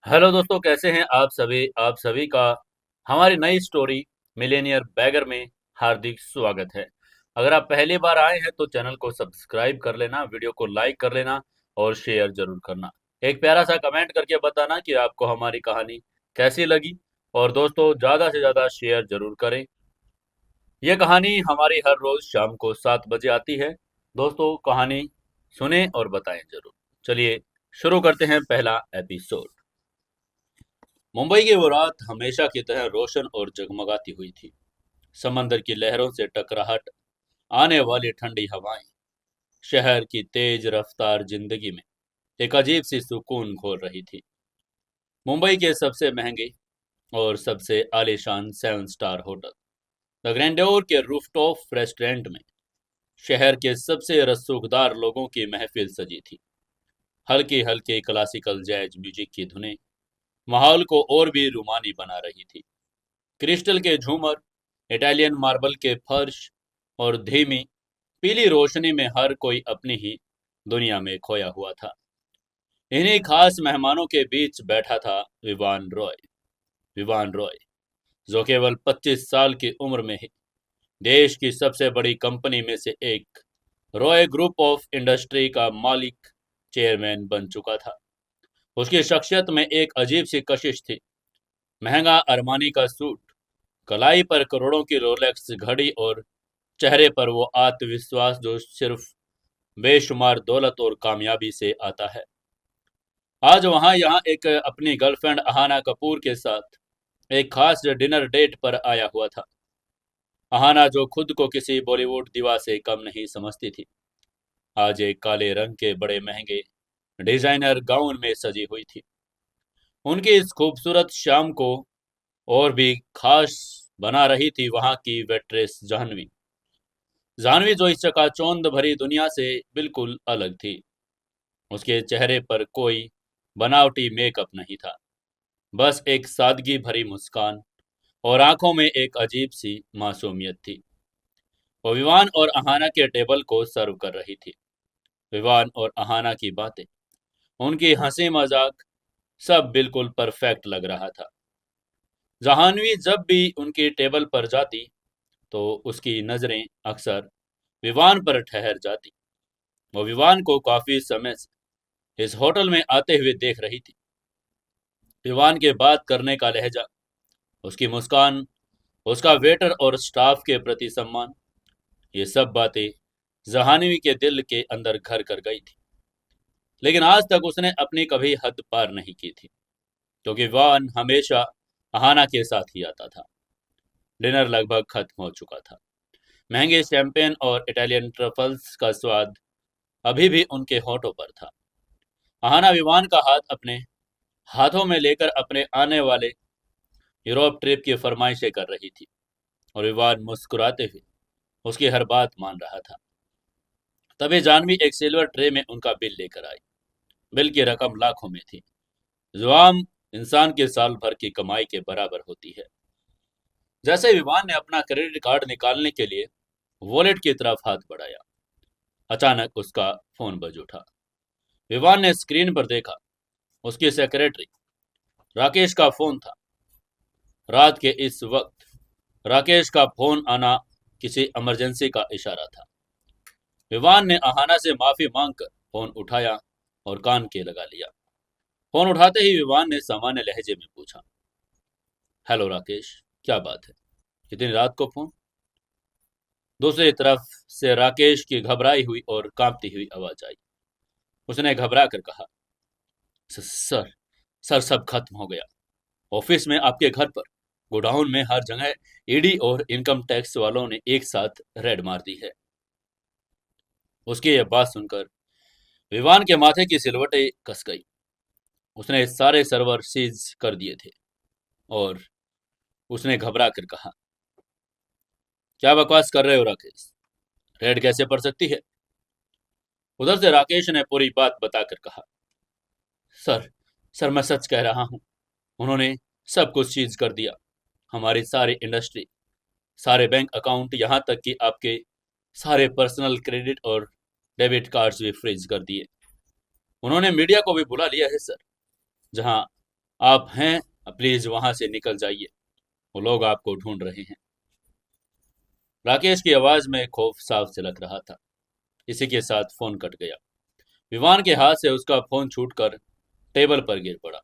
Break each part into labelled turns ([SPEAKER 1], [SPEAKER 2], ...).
[SPEAKER 1] Hello दोस्तों, कैसे हैं आप सभी का हमारी नई स्टोरी मिलेनियर बैगर में हार्दिक स्वागत है। अगर आप पहली बार आए हैं तो चैनल को सब्सक्राइब कर लेना, वीडियो को लाइक कर लेना और शेयर जरूर करना। एक प्यारा सा कमेंट करके बताना कि आपको हमारी कहानी कैसी लगी। और दोस्तों, ज़्यादा से ज़्यादा शेयर जरूर करें। ये कहानी हमारी हर रोज़ शाम को 7 बजे आती है। दोस्तों, कहानी सुने और बताएं जरूर। चलिए शुरू करते हैं पहला एपिसोड। मुंबई की वो रात हमेशा की तरह रोशन और जगमगाती हुई थी। समंदर की लहरों से टकराहट, आने वाली ठंडी हवाएं, शहर की तेज रफ्तार जिंदगी में एक अजीब सी सुकून घोल रही थी। मुंबई के सबसे महंगे और सबसे आलीशान 7 स्टार होटल द ग्रैंडोर के रूफटॉप रेस्टोरेंट में शहर के सबसे रसूखदार लोगों की महफिल सजी थी। हल्की हल्की क्लासिकल जैज म्यूजिक की धुनें माहौल को और भी रूमानी बना रही थी। क्रिस्टल के झूमर, इटालियन मार्बल के फर्श और धीमी पीली रोशनी में हर कोई अपनी ही दुनिया में खोया हुआ था। इन्हीं खास मेहमानों के बीच बैठा था विवान रॉय। विवान रॉय, जो केवल 25 साल की उम्र में ही देश की सबसे बड़ी कंपनी में से एक रॉय ग्रुप ऑफ इंडस्ट्री का मालिक, चेयरमैन बन चुका था। उसकी शख्सियत में एक अजीब सी कशिश थी। महंगा अरमानी का सूट, कलाई पर करोड़ों की रोलेक्स घड़ी और चेहरे पर वो आत्मविश्वास जो सिर्फ बेशुमार दौलत और कामयाबी से आता है। आज वहां यहाँ एक अपनी गर्लफ्रेंड अहाना कपूर के साथ एक खास डिनर डेट पर आया हुआ था। अहाना, जो खुद को किसी बॉलीवुड दीवा से कम नहीं समझती थी, आज एक काले रंग के बड़े महंगे डिजाइनर गाउन में सजी हुई थी। उनकी इस खूबसूरत शाम को और भी खास बना रही थी वहां की वेट्रेस जाह्नवी। जाह्नवी, जो इस चकाचौंध भरी दुनिया से बिल्कुल अलग थी। उसके चेहरे पर कोई बनावटी मेकअप नहीं था, बस एक सादगी भरी मुस्कान और आंखों में एक अजीब सी मासूमियत थी। वो विवान और अहाना के टेबल को सर्व कर रही थी। विवान और अहाना की बातें, उनकी हंसी मजाक, सब बिल्कुल परफेक्ट लग रहा था। जाह्नवी जब भी उनकी टेबल पर जाती तो उसकी नजरें अक्सर विवान पर ठहर जाती। वो विवान को काफी समय से इस होटल में आते हुए देख रही थी। विवान के बात करने का लहजा, उसकी मुस्कान, उसका वेटर और स्टाफ के प्रति सम्मान, ये सब बातें जहानवी के दिल के अंदर घर कर गई थी। लेकिन आज तक उसने अपनी कभी हद पार नहीं की थी, क्योंकि विवान हमेशा अहाना के साथ ही आता था। डिनर लगभग खत्म हो चुका था। महंगे शैंपेन और इटालियन ट्रफल्स का स्वाद अभी भी उनके होठों पर था। अहाना विवान का हाथ अपने हाथों में लेकर अपने आने वाले यूरोप ट्रिप की फरमाइशें कर रही थी, और विवान मुस्कुराते हुए उसकी हर बात मान रहा था। तभी जानवी एक सिल्वर ट्रे में उनका बिल लेकर आई। बिल की रकम लाखों में थी, जो आम इंसान के साल भर की कमाई के बराबर होती है। जैसे विवान ने अपना क्रेडिट कार्ड निकालने के लिए वॉलेट की तरफ हाथ बढ़ाया, अचानक उसका फोन बज उठा। विवान ने स्क्रीन पर देखा। उसकी सेक्रेटरी राकेश का फोन था। रात के इस वक्त राकेश का फोन आना किसी इमरजेंसी का इशारा था। विवान ने अहाना से माफी मांगकर फोन उठाया और कान के लगा लिया। फोन उठाते ही विवान ने सामान्य लहजे में पूछा, हेलो राकेश, क्या बात है, इतनी रात को फोन? दूसरी तरफ से राकेश की घबराई हुई और कांपती हुई आवाज आई। उसने घबरा कर कहा, सर, सर सब खत्म हो गया। ऑफिस में, आपके घर पर, गोडाउन में, हर जगह ईडी और इनकम टैक्स वालों ने एक साथ रेड मार दी है। उसकी यह बात सुनकर विवान के माथे की सिलवटें कस गई। उसने सारे सर्वर सीज कर दिए थे। और उसने घबरा कर कहा, क्या बकवास कर रहे हो राकेश, रेड कैसे पड़ सकती है? उधर से राकेश ने पूरी बात बताकर कहा, सर, सर मैं सच कह रहा हूँ। उन्होंने सब कुछ सीज कर दिया। हमारी सारी इंडस्ट्री, सारे बैंक अकाउंट, यहाँ तक कि आपके सारे पर्सनल क्रेडिट और डेबिट कार्ड्स भी फ्रीज कर दिए। उन्होंने मीडिया को भी बुला लिया है सर, जहां आप हैं, प्लीज वहां से निकल जाइए, वो लोग आपको ढूंढ रहे हैं। राकेश की आवाज में खौफ साफ झलक रहा था। इसी के साथ फोन कट गया। विवान के हाथ से उसका फोन छूटकर टेबल पर गिर पड़ा।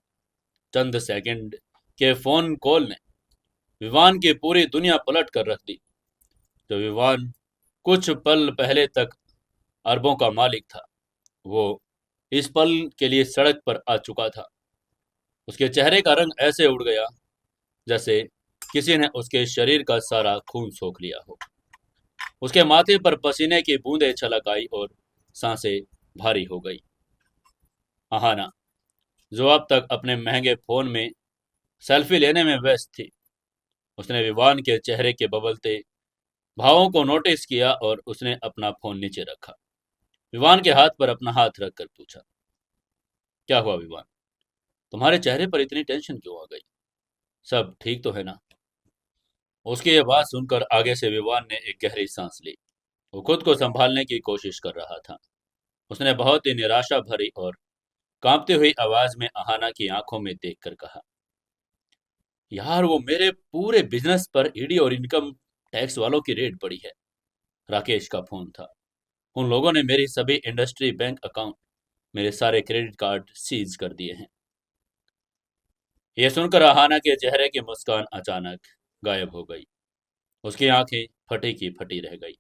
[SPEAKER 1] चंद सेकंड के फोन कॉल ने विवान की पूरी दुनिया पलट कर रख दी। जो विवान कुछ पल पहले तक अरबों का मालिक था, वो इस पल के लिए सड़क पर आ चुका था। उसके चेहरे का रंग ऐसे उड़ गया जैसे किसी ने उसके शरीर का सारा खून सोख लिया हो। उसके माथे पर पसीने की बूंदें छलक आई और सांसें भारी हो गई। अहाना, जो अब तक अपने महंगे फोन में सेल्फी लेने में व्यस्त थी, उसने विवान के चेहरे के बबलते भावों को नोटिस किया और उसने अपना फोन नीचे रखा। विवान के हाथ पर अपना हाथ रखकर पूछा, क्या हुआ विवान? तुम्हारे चेहरे पर इतनी टेंशन क्यों आ गई? सब ठीक तो है ना? उसकी ये बात सुनकर आगे से विवान ने एक गहरी सांस ली। वो खुद को संभालने की कोशिश कर रहा था। उसने बहुत ही निराशा भरी और कांपती हुई आवाज में अहाना की आंखों में देखकर कहा, यार वो मेरे पूरे बिजनेस पर ईडी और इनकम टैक्स वालों की रेड पड़ी है। राकेश का फोन था। उन लोगों ने मेरी सभी इंडस्ट्री बैंक अकाउंट, मेरे सारे क्रेडिट कार्ड सीज कर दिए हैं। यह सुनकर अहाना के चेहरे की मुस्कान अचानक गायब हो गई। उसकी आंखें फटी की फटी रह गई।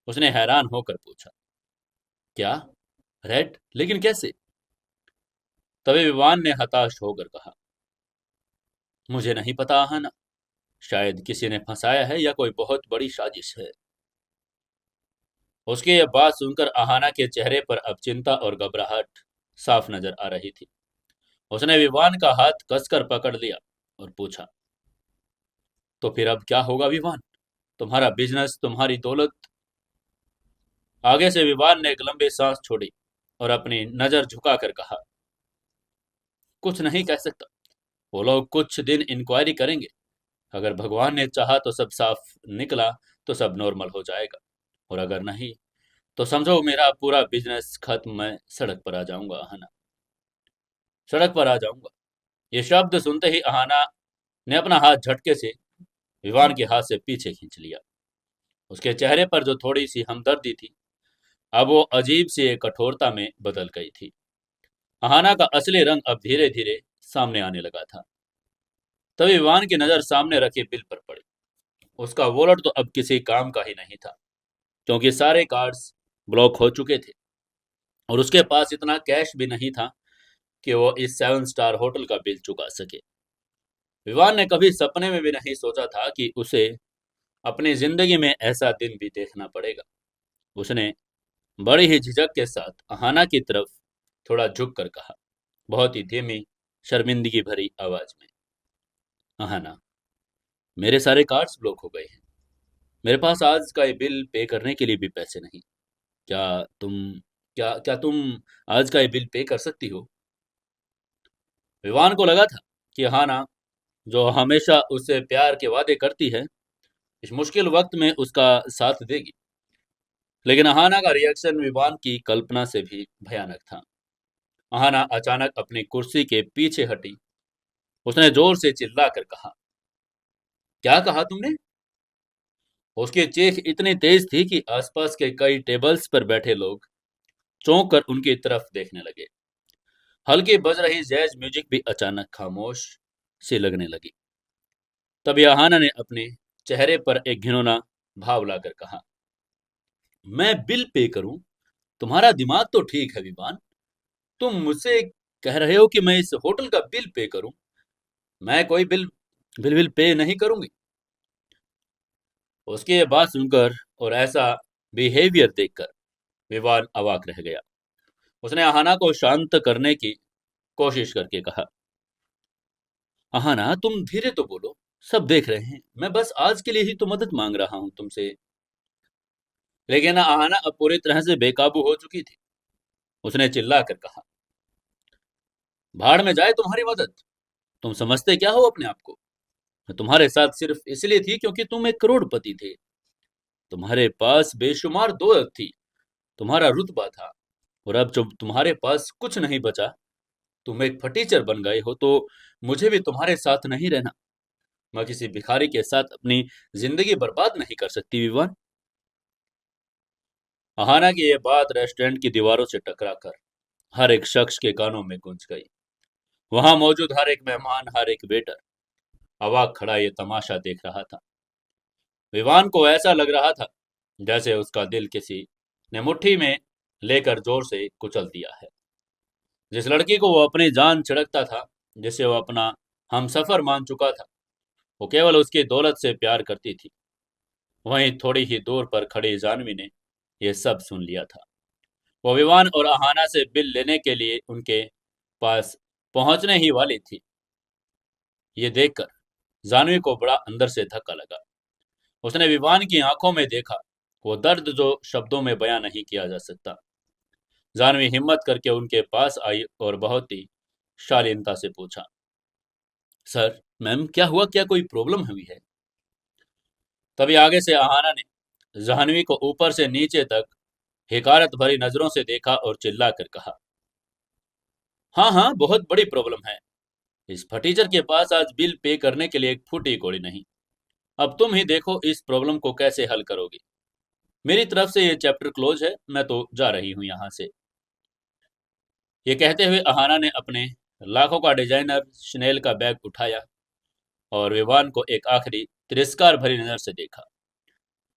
[SPEAKER 1] उसने हैरान होकर पूछा, क्या? रेड? लेकिन कैसे? तभी विवान ने हताश होकर कहा, मुझे नहीं पता अहाना, शायद किसी ने फंसाया है या कोई बहुत बड़ी साजिश है। उसकी यह बात सुनकर अहाना के चेहरे पर अब चिंता और घबराहट साफ नजर आ रही थी। उसने विवान का हाथ कसकर पकड़ लिया और पूछा, तो फिर अब क्या होगा विवान? तुम्हारा बिजनेस, तुम्हारी दौलत? आगे से विवान ने एक लंबी सांस छोड़ी और अपनी नजर झुकाकर कहा, कुछ नहीं कह सकता। वो लोग कुछ दिन इंक्वायरी करेंगे। अगर भगवान ने चाहा तो सब साफ निकला तो सब नॉर्मल हो जाएगा, और अगर नहीं तो समझो मेरा पूरा बिजनेस खत्म, मैं सड़क पर आ जाऊंगा अहाना, सड़क पर आ जाऊंगा। ये शब्द सुनते ही अहाना ने अपना हाथ झटके से विवान के हाथ से पीछे खींच लिया। उसके चेहरे पर जो थोड़ी सी हमदर्दी थी, अब वो अजीब सी एक कठोरता में बदल गई थी। अहाना का असली रंग अब धीरे धीरे सामने आने लगा था। तभी विवान की नजर सामने रखे बिल पर पड़ी। उसका वॉलेट तो अब किसी काम का ही नहीं था, क्योंकि सारे कार्ड्स ब्लॉक हो चुके थे और उसके पास इतना कैश भी नहीं था कि वो इस 7 स्टार होटल का बिल चुका सके। विवान ने कभी सपने में भी नहीं सोचा था कि उसे अपनी जिंदगी में ऐसा दिन भी देखना पड़ेगा। उसने बड़ी ही झिझक के साथ अहाना की तरफ थोड़ा झुक कर कहा, बहुत ही धीमी, शर्मिंदगी भरी आवाज में, अहाना, मेरे सारे कार्ड्स ब्लॉक हो गए हैं। मेरे पास आज का ये बिल पे करने के लिए भी पैसे नहीं। क्या तुम क्या तुम आज का ये बिल पे कर सकती हो? विवान को लगा था कि अहाना, जो हमेशा उससे प्यार के वादे करती है, इस मुश्किल वक्त में उसका साथ देगी। लेकिन अहाना का रिएक्शन विवान की कल्पना से भी भयानक था। अहाना अचानक अपनी कुर्सी के पीछे हटी। उसने जोर से चिल्लाकर कहा, क्या कहा तुमने? उसकी चीख इतनी तेज थी कि आसपास के कई टेबल्स पर बैठे लोग चौंक कर उनकी तरफ देखने लगे। हल्की बज रही जैज म्यूजिक भी अचानक खामोश सी लगने लगी। तभी अहाना ने अपने चेहरे पर एक घिनौना भाव लाकर कहा, मैं बिल पे करूं? तुम्हारा दिमाग तो ठीक है विवान। तुम मुझसे कह रहे हो कि मैं इस होटल का बिल पे करूं? मैं कोई बिल पे नहीं करूंगी। उसकी ये बात सुनकर और ऐसा बिहेवियर देखकर विवान अवाक रह गया। उसने अहाना को शांत करने की कोशिश करके कहा, अहाना तुम धीरे तो बोलो, सब देख रहे हैं। मैं बस आज के लिए ही तो मदद मांग रहा हूं तुमसे। लेकिन अहाना अब पूरी तरह से बेकाबू हो चुकी थी। उसने चिल्लाकर कहा, भाड़ में जाए तुम्हारी मदद। तुम समझते क्या हो अपने आप को? मैं तुम्हारे साथ सिर्फ इसलिए थी क्योंकि तुम एक करोड़पति थे। तुम्हारे पास बेशुमार दौलत थी, तुम्हारा रुतबा था, और अब जब तुम्हारे पास कुछ नहीं बचा तुम एक फटीचर बन गए हो तो मुझे भी तुम्हारे साथ नहीं रहना। मैं किसी भिखारी के साथ अपनी जिंदगी बर्बाद नहीं कर सकती विवान। अहाना की यह बात रेस्टोरेंट की दीवारों से टकराकर हर एक शख्स के कानों में गूंज गई। वहां मौजूद हर एक मेहमान, हर एक वेटर अवाक खड़ा ये तमाशा देख रहा था। विवान को ऐसा लग रहा था जैसे उसका दिल किसी ने मुट्ठी में लेकर जोर से कुचल दिया है। जिस लड़की को वो अपनी जान छिड़कता था, जिसे वो अपना हमसफर मान चुका था, वो केवल उसकी दौलत से प्यार करती थी। वहीं थोड़ी ही दूर पर खड़ी जानवी ने यह सब सुन लिया था। वो विवान और अहाना से बिल लेने के लिए उनके पास पहुंचने ही वाली थी। ये देखकर जानवी को बड़ा अंदर से धक्का लगा। उसने विवान की आंखों में देखा वो दर्द जो शब्दों में बयां नहीं किया जा सकता। जानवी हिम्मत करके उनके पास आई और बहुत ही शालीनता से पूछा, सर, मैम, क्या हुआ? क्या कोई प्रॉब्लम हुई है? तभी आगे से अहाना ने जाह्नवी को ऊपर से नीचे तक हिकारत भरी नजरों से देखा और चिल्लाकर कहा, हाँ हाँ, बहुत बड़ी प्रॉब्लम है। इस फटीचर के पास आज बिल पे करने के लिए एक फूटी कौड़ी नहीं। अब तुम ही देखो इस प्रॉब्लम को कैसे हल करोगे। मेरी तरफ से ये चैप्टर क्लोज है, मैं तो जा रही हूँ यहाँ से। ये कहते हुए अहाना ने अपने लाखों का डिजाइनर शनेल का बैग उठाया और विवान को एक आखिरी तिरस्कार भरी नजर से देखा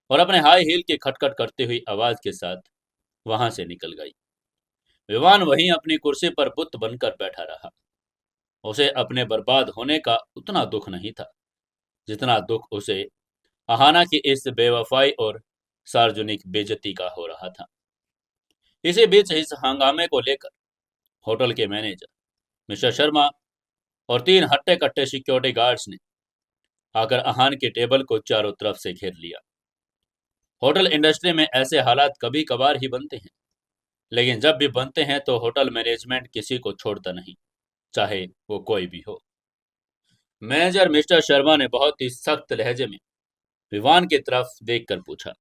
[SPEAKER 1] और अपने हाई हील की खटखट करती हुई आवाज के साथ वहां से निकल गई। विवान वहीं अपनी कुर्सी पर बुत बनकर बैठा रहा। उसे अपने बर्बाद होने का उतना दुख नहीं था जितना दुख उसे अहाना की इस बेवफाई और सार्वजनिक बेइज्जती का हो रहा था। इसी बीच इस हंगामे को लेकर होटल के मैनेजर मिस्टर शर्मा और तीन हट्टे कट्टे सिक्योरिटी गार्ड्स ने आकर अहान के टेबल को चारों तरफ से घेर लिया। होटल इंडस्ट्री में ऐसे हालात कभी कभार ही बनते हैं, लेकिन जब भी बनते हैं तो होटल मैनेजमेंट किसी को छोड़ता नहीं, चाहे वो कोई भी हो। मैनेजर मिस्टर शर्मा ने बहुत ही सख्त लहजे में विवान की तरफ देखकर पूछा,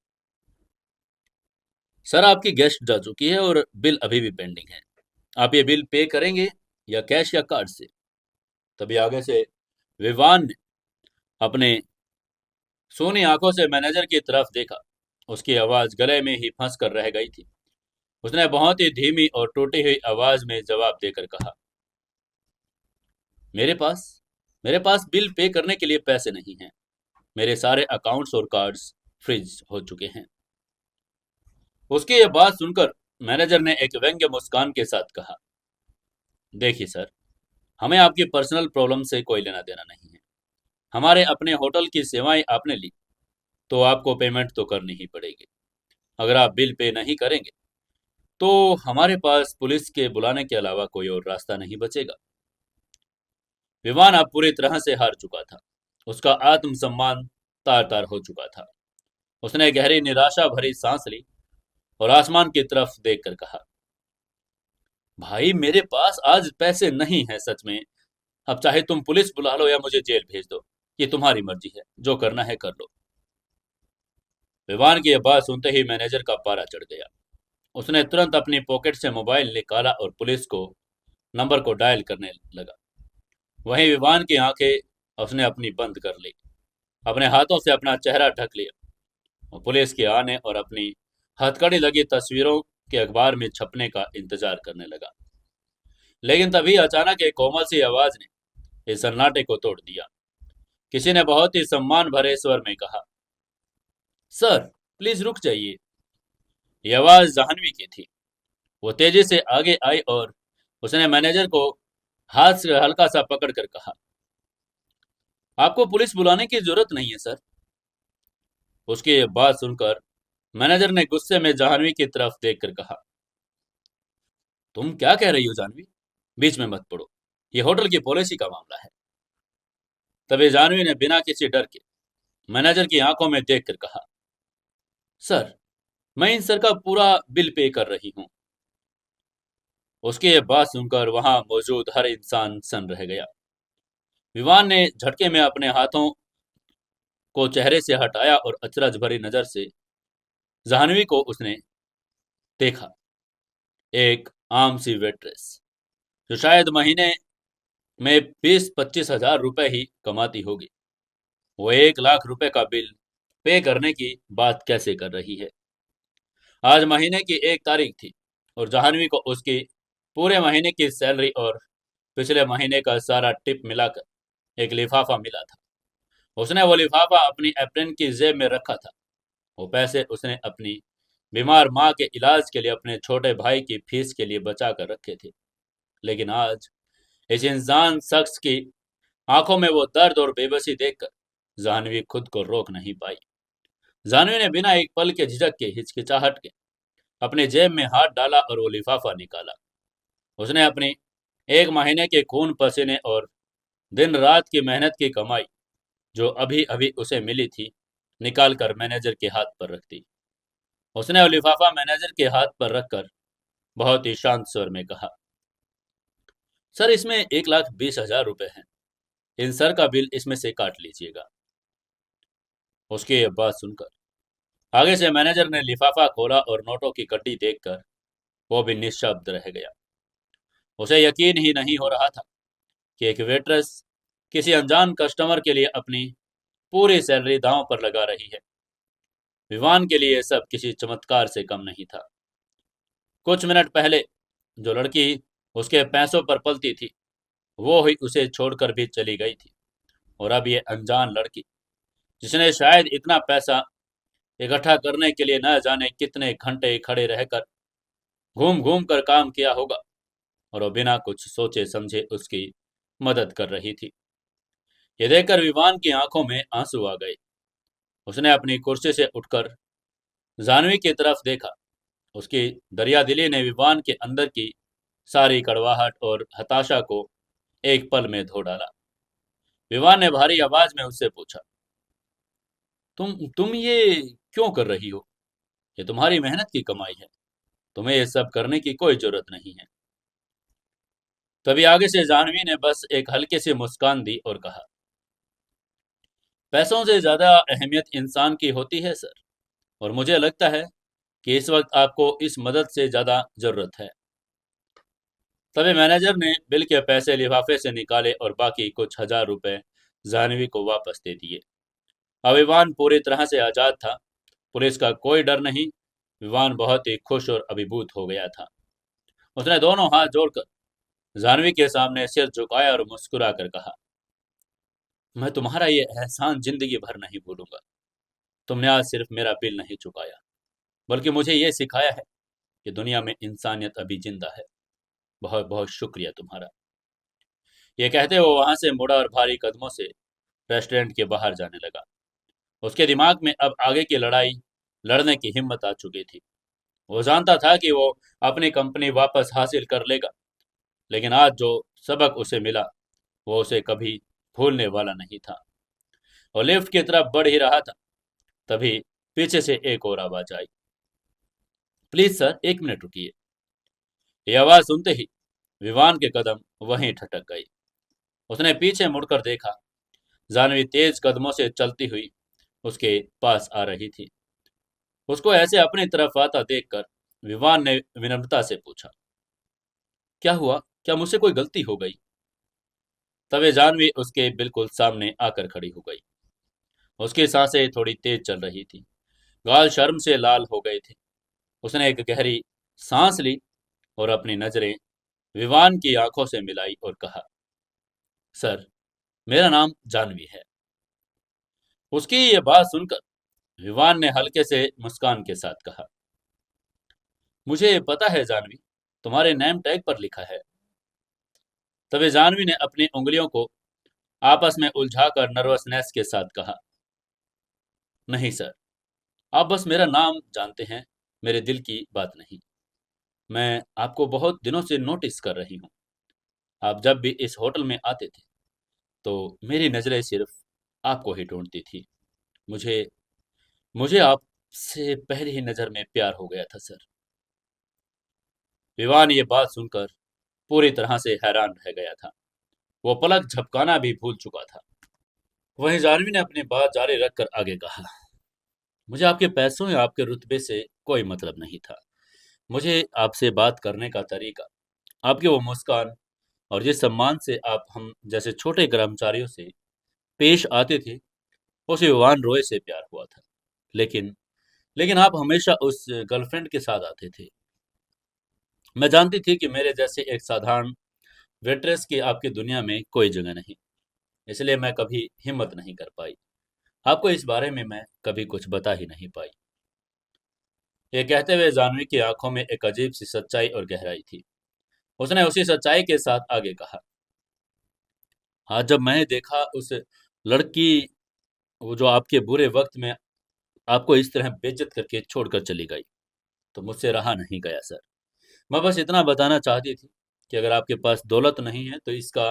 [SPEAKER 1] सर, आपकी गेस्ट जा चुकी है और बिल अभी भी पेंडिंग है। आप ये बिल पे करेंगे या कैश या कार्ड से? तभी आगे से विवान ने अपने सोनी आंखों से मैनेजर की तरफ देखा। उसकी आवाज गले में ही फंस कर रह गई थी। उसने बहुत ही धीमी और टूटी हुई आवाज में जवाब देकर कहा, मेरे पास मेरे पास बिल पे करने के लिए पैसे नहीं हैं। मेरे सारे अकाउंट्स और कार्ड्स फ्रीज हो चुके हैं। उसकी यह बात सुनकर मैनेजर ने एक व्यंग्य मुस्कान के साथ कहा, देखिए सर, हमें आपकी पर्सनल प्रॉब्लम से कोई लेना देना नहीं है। हमारे अपने होटल की सेवाएं आपने ली तो आपको पेमेंट तो करनी ही पड़ेगी। अगर आप बिल पे नहीं करेंगे तो हमारे पास पुलिस के बुलाने के अलावा कोई और रास्ता नहीं बचेगा। विवान अब पूरी तरह से हार चुका था। उसका आत्मसम्मान तार तार हो चुका था। उसने गहरी निराशा भरी सांस ली और आसमान की तरफ देखकर कहा, भाई, मेरे पास आज पैसे नहीं है सच में। अब चाहे तुम पुलिस बुला लो या मुझे जेल भेज दो, ये तुम्हारी मर्जी है, जो करना है कर लो। विवान की यह बात सुनते ही मैनेजर का पारा चढ़ गया। उसने तुरंत अपनी पॉकेट से मोबाइल निकाला और पुलिस को नंबर को डायल करने लगा। वहीं विवान की आंखें उसने अपनी बंद कर ली, अपने हाथों से अपना चेहरा ढक लिया और पुलिस के आने और अपनी हथकड़ी लगी तस्वीरों के अखबार में छपने का इंतजार करने लगा। लेकिन तभी अचानक एक कोमल सी आवाज ने इस सन्नाटे को तोड़ दिया। किसी ने बहुत ही सम्मान भरे स्वर में कहा, सर, प्लीज रुक जाइए। यह आवाज जाह्नवी की थी। वो तेजी से आगे आई और उसने मैनेजर को हाथ से हल्का सा पकड़कर कहा, आपको पुलिस बुलाने की जरूरत नहीं है सर। उसकी ये बात सुनकर मैनेजर ने गुस्से में जाह्नवी की तरफ देखकर कहा, तुम क्या कह रही हो जाह्नवी? बीच में मत पड़ो, ये होटल की पॉलिसी का मामला है। तभी जाह्नवी ने बिना किसी डर के मैनेजर की आंखों में देखकर कहा, सर, मैं इन सर का पूरा बिल पे कर रही हूँ। उसकी ये बात सुनकर वहां मौजूद हर इंसान सन रह गया। विवान ने झटके में अपने हाथों को चेहरे से हटाया और अचरज भरी नजर से जाह्नवी को उसने देखा। एक आम सी वेट्रेस, जो शायद महीने में 20-25 हज़ार रुपए ही कमाती होगी, वो 1 लाख रुपए का बिल पे करने की बात कैसे कर रही है? आज महीने की 1 तारीख थी और जाह्नवी को उसकी पूरे महीने की सैलरी और पिछले महीने का सारा टिप मिलाकर एक लिफाफा मिला था। उसने वो लिफाफा अपनी एप्रन की जेब में रखा था। वो पैसे उसने अपनी बीमार माँ के इलाज के लिए अपने छोटे भाई की फीस के लिए बचा कर रखे थे। लेकिन आज इस इंसान शख्स की आंखों में वो दर्द और बेबसी देखकर जाह्नवी खुद को रोक नहीं पाई। जाह्नवी ने बिना एक पल के झिझक के हिचकिचाहट के अपने जेब में हाथ डाला और वो लिफाफा निकाला। उसने अपनी 1 महीने के खून पसीने और दिन रात की मेहनत की कमाई, जो अभी अभी उसे मिली थी, निकाल कर मैनेजर के हाथ पर रख दी। उसने वो लिफाफा मैनेजर के हाथ पर रखकर बहुत ही शांत स्वर में कहा, सर, इसमें 1,20,000 रुपए हैं। इन सर का बिल इसमें से काट लीजिएगा। उसकी ये बात सुनकर आगे से मैनेजर ने लिफाफा खोला और नोटों की कड्डी देखकर वो भी निशब्द रह गया। उसे यकीन ही नहीं हो रहा था कि एक वेट्रेस किसी अनजान कस्टमर के लिए अपनी पूरी सैलरी दांव पर लगा रही है। विवान के लिए सब किसी चमत्कार से कम नहीं था। कुछ मिनट पहले जो लड़की उसके पैसों पर पलती थी, वो ही उसे छोड़कर भी चली गई थी। और अब ये अनजान लड़की, जिसने शायद इतना पैसा इकट्ठा करने के लिए न जाने कितने घंटे खड़े रहकर घूम घूम कर काम किया होगा, और वो बिना कुछ सोचे समझे उसकी मदद कर रही थी। ये देखकर विवान की आंखों में आंसू आ गए। उसने अपनी कुर्सी से उठकर जाह्नवी की तरफ देखा। उसकी दरियादिली ने विवान के अंदर की सारी कड़वाहट और हताशा को एक पल में धो डाला। विवान ने भारी आवाज में उससे पूछा, तुम ये क्यों कर रही हो? ये तुम्हारी मेहनत की कमाई है। तुम्हें ये सब करने की कोई जरूरत नहीं है। तभी आगे से जाह्नवी ने बस एक हल्की सी मुस्कान दी और कहा, पैसों से ज्यादा अहमियत इंसान की होती है सर, और मुझे लगता है कि इस वक्त आपको इस मदद से ज्यादा जरूरत है। तभी मैनेजर ने बिल के पैसे लिफाफे से निकाले और बाकी कुछ हजार रुपए जाह्नवी को वापस दे दिए। अब विवान पूरी तरह से आजाद था। पुलिस का कोई डर नहीं। विवान बहुत ही खुश और अभिभूत हो गया था। उसने दोनों हाथ जोड़कर जाह्नवी के सामने सिर झुकाया और मुस्कुरा कर कहा, मैं तुम्हारा ये एहसान जिंदगी भर नहीं भूलूंगा। तुमने आज सिर्फ मेरा बिल नहीं चुकाया, बल्कि मुझे ये सिखाया है कि दुनिया में इंसानियत अभी जिंदा है। बहुत बहुत शुक्रिया तुम्हारा। ये कहते वो वहां से मुड़ा और भारी कदमों से रेस्टोरेंट के बाहर जाने लगा। उसके दिमाग में अब आगे की लड़ाई लड़ने की हिम्मत आ चुकी थी। वो जानता था कि वो अपनी कंपनी वापस हासिल कर लेगा, लेकिन आज जो सबक उसे मिला, वो उसे कभी भूलने वाला नहीं था। और लिफ्ट की तरफ बढ़ ही रहा था, तभी पीछे से एक और आवाज आई, प्लीज सर, 1 मिनट रुकिए। ये आवाज सुनते ही विवान के कदम वहीं ठटक गई। उसने पीछे मुड़कर देखा। जाह्नवी तेज कदमों से चलती हुई उसके पास आ रही थी। उसको ऐसे अपनी तरफ आता देखकर विवान ने विनम्रता से पूछा, क्या हुआ? क्या मुझसे कोई गलती हो गई? तभी जाह्नवी उसके बिल्कुल सामने आकर खड़ी हो गई। उसकी सांसें थोड़ी तेज चल रही थी। गाल शर्म से लाल हो गए थे। उसने एक गहरी सांस ली और अपनी नजरें विवान की आंखों से मिलाई और कहा, सर, मेरा नाम जाह्नवी है। उसकी ये बात सुनकर विवान ने हल्के से मुस्कान के साथ कहा, मुझे पता है जाह्नवी, तुम्हारे नेम टैग पर लिखा है। तभी जाह्नवी ने अपनी उंगलियों को आपस में उलझाकर नर्वसनेस के साथ कहा, नहीं सर, आप बस मेरा नाम जानते हैं, मेरे दिल की बात नहीं। मैं आपको बहुत दिनों से नोटिस कर रही हूँ। आप जब भी इस होटल में आते थे, तो मेरी नजरें सिर्फ आपको ही ढूंढती थी। मुझे मुझे आपसे पहली ही नजर में प्यार हो गया था सर। विवान ये बात सुनकर पूरी तरह से हैरान रह गया था। वो पलक झपकाना भी भूल चुका था। वहीं जाह्नवी ने अपनी बात जारी रखकर आगे कहा, मुझे आपके पैसों या आपके रुतबे से कोई मतलब नहीं था। मुझे आपसे बात करने का तरीका, आपकी वो मुस्कान और जिस सम्मान से आप हम जैसे छोटे कर्मचारियों से पेश आते थे, उस विवान रॉय से प्यार हुआ था। लेकिन लेकिन आप हमेशा उस गर्लफ्रेंड के साथ आते थे। मैं जानती थी कि मेरे जैसे एक साधारण वेट्रेस की आपकी दुनिया में कोई जगह नहीं। इसलिए मैं कभी हिम्मत नहीं कर पाई। आपको इस बारे में मैं कभी कुछ बता ही नहीं पाई। ये कहते हुए जानवी की आंखों में एक अजीब सी सच्चाई और गहराई थी। उसने उसी सच्चाई के साथ आगे कहा, हाँ, जब मैंने देखा उस लड़की, वो जो आपके बुरे वक्त में आपको इस तरह बेइज्जत करके छोड़कर चली गई, तो मुझसे रहा नहीं गया सर। मैं बस इतना बताना चाहती थी कि अगर आपके पास दौलत नहीं है तो इसका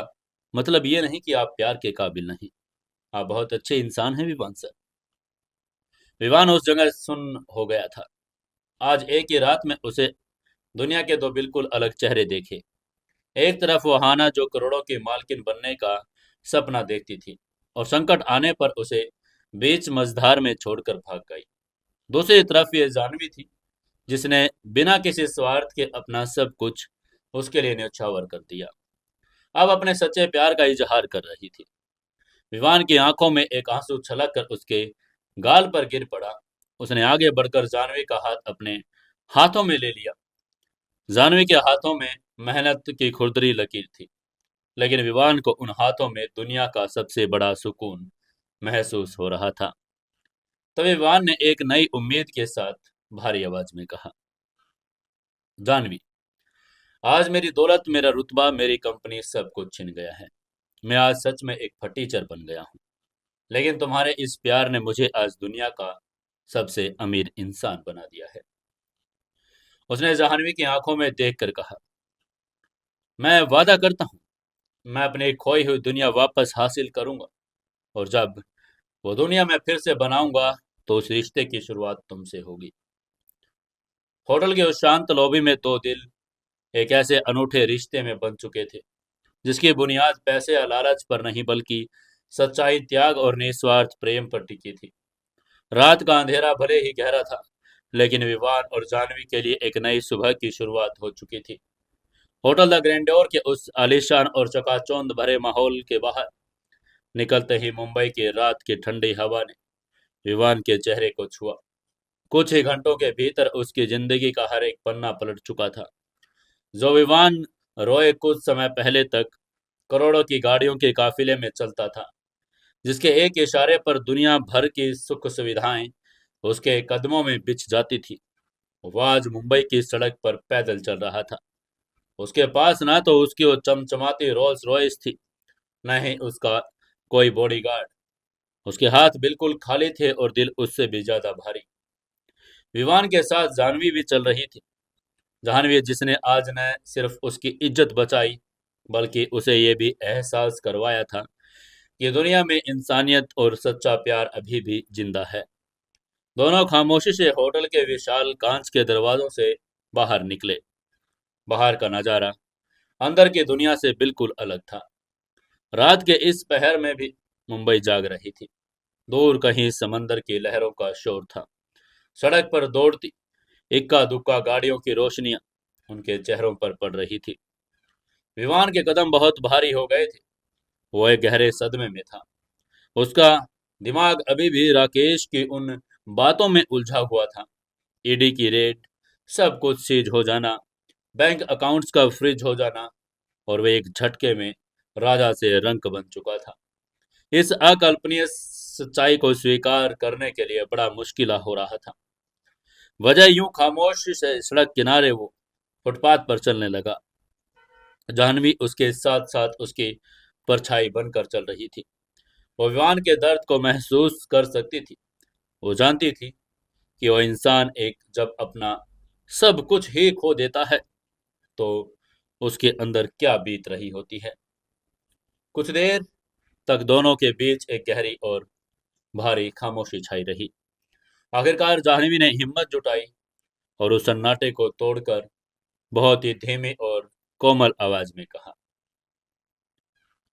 [SPEAKER 1] मतलब ये नहीं कि आप प्यार के काबिल नहीं। आप बहुत अच्छे इंसान हैं विवान सर। विवान उस जगह सुन हो गया था। आज एक ही रात में उसे दुनिया के दो बिल्कुल अलग चेहरे देखे। एक तरफ वो हाना जो करोड़ों की मालकिन बनने का सपना देखती थी और संकट आने पर उसे बीच मझधार में छोड़कर भाग गई। दूसरी तरफ ये जानवी थी जिसने बिना किसी स्वार्थ के अपना सब कुछ उसके लिए न्यौछावर कर दिया। अब अपने सच्चे प्यार का इजहार कर रही थी। विवान की आंखों में एक आंसू छलक कर उसके गाल पर गिर पड़ा। उसने आगे बढ़कर जानवी का हाथ अपने हाथों में ले लिया। जानवी के हाथों में मेहनत की खुरदरी लकीर थी, लेकिन विवान को उन हाथों में दुनिया का सबसे बड़ा सुकून महसूस हो रहा था। तभी विवान ने एक नई उम्मीद के साथ भारी आवाज में कहा, जानवी, आज मेरी दौलत, मेरा रुतबा, मेरी कंपनी सब कुछ छिन गया है। मैं आज सच में एक फटीचर बन गया हूँ। लेकिन तुम्हारे इस प्यार ने मुझे आज दुनिया का सबसे अमीर इंसान बना दिया है। उसने जाह्नवी की आंखों में देखकर कहा, मैं वादा करता हूँ, मैं अपनी खोई हुई दुनिया वापस हासिल करूंगा, और जब वो दुनिया मैं फिर से बनाऊंगा तो उस रिश्ते की शुरुआत तुमसे होगी। होटल के उस शांत लॉबी में दो दिल एक ऐसे अनूठे रिश्ते में बन चुके थे जिसकी बुनियाद पैसे या लालच पर नहीं बल्कि सच्चाई, त्याग और निस्वार्थ प्रेम पर टिकी थी। रात का अंधेरा भले ही गहरा था, लेकिन विवान और जानवी के लिए एक नई सुबह की शुरुआत हो चुकी थी। होटल द ग्रैंडोर के उस आलीशान और चकाचौंध भरे माहौल के बाहर निकलते ही मुंबई की रात की ठंडी हवा ने विवान के चेहरे को छुआ। कुछ ही घंटों के भीतर उसकी जिंदगी का हर एक पन्ना पलट चुका था। जो विवान रॉय कुछ समय पहले तक करोड़ों की गाड़ियों के काफिले में चलता था, जिसके एक इशारे पर दुनिया भर की सुख सुविधाएं उसके कदमों में बिछ जाती थी, वो आज मुंबई की सड़क पर पैदल चल रहा था। उसके पास ना तो उसकी वो चमचमाती रोल्स रॉयस थी, न ही उसका कोई बॉडीगार्ड। उसके हाथ बिल्कुल खाली थे और दिल उससे भी ज्यादा भारी। विवान के साथ जानवी भी चल रही थी। जानवी जिसने आज न सिर्फ उसकी इज्जत बचाई, बल्कि उसे ये भी एहसास करवाया था कि दुनिया में इंसानियत और सच्चा प्यार अभी भी जिंदा है। दोनों खामोशी से होटल के विशाल कांच के दरवाजों से बाहर निकले। बाहर का नजारा अंदर की दुनिया से बिल्कुल अलग था। रात के इस पहर में भी मुंबई जाग रही थी। दूर कहीं समंदर की लहरों का शोर था। सड़क पर दौड़ती इक्का दुक्का गाड़ियों की रोशनियां उनके चेहरों पर पड़ रही थी। विमान के कदम बहुत भारी हो गए थे। वो एक गहरे सदमे में था। उसका दिमाग अभी भी राकेश की उन बातों में उलझा हुआ था। ईडी की रेड, सब कुछ सीज हो जाना, बैंक अकाउंट्स का फ्रीज हो जाना, और वे एक झटके में राजा से रंक बन चुका था। इस अकल्पनीय सच्चाई को स्वीकार करने के लिए बड़ा मुश्किल हो रहा था। वजह यूं खामोशी से सड़क किनारे वो फुटपाथ पर चलने लगा। जाह्नवी उसके साथ साथ उसकी परछाई बनकर चल रही थी। वो विवान के दर्द को महसूस कर सकती थी। वो जानती थी कि वो इंसान एक जब अपना सब कुछ ही खो देता है तो उसके अंदर क्या बीत रही होती है। कुछ देर तक दोनों के बीच एक गहरी और भारी खामोशी छाई रही। आखिरकार जाह्नवी ने हिम्मत जुटाई और उस सन्नाटे को तोड़कर बहुत ही धीमी और कोमल आवाज में कहा,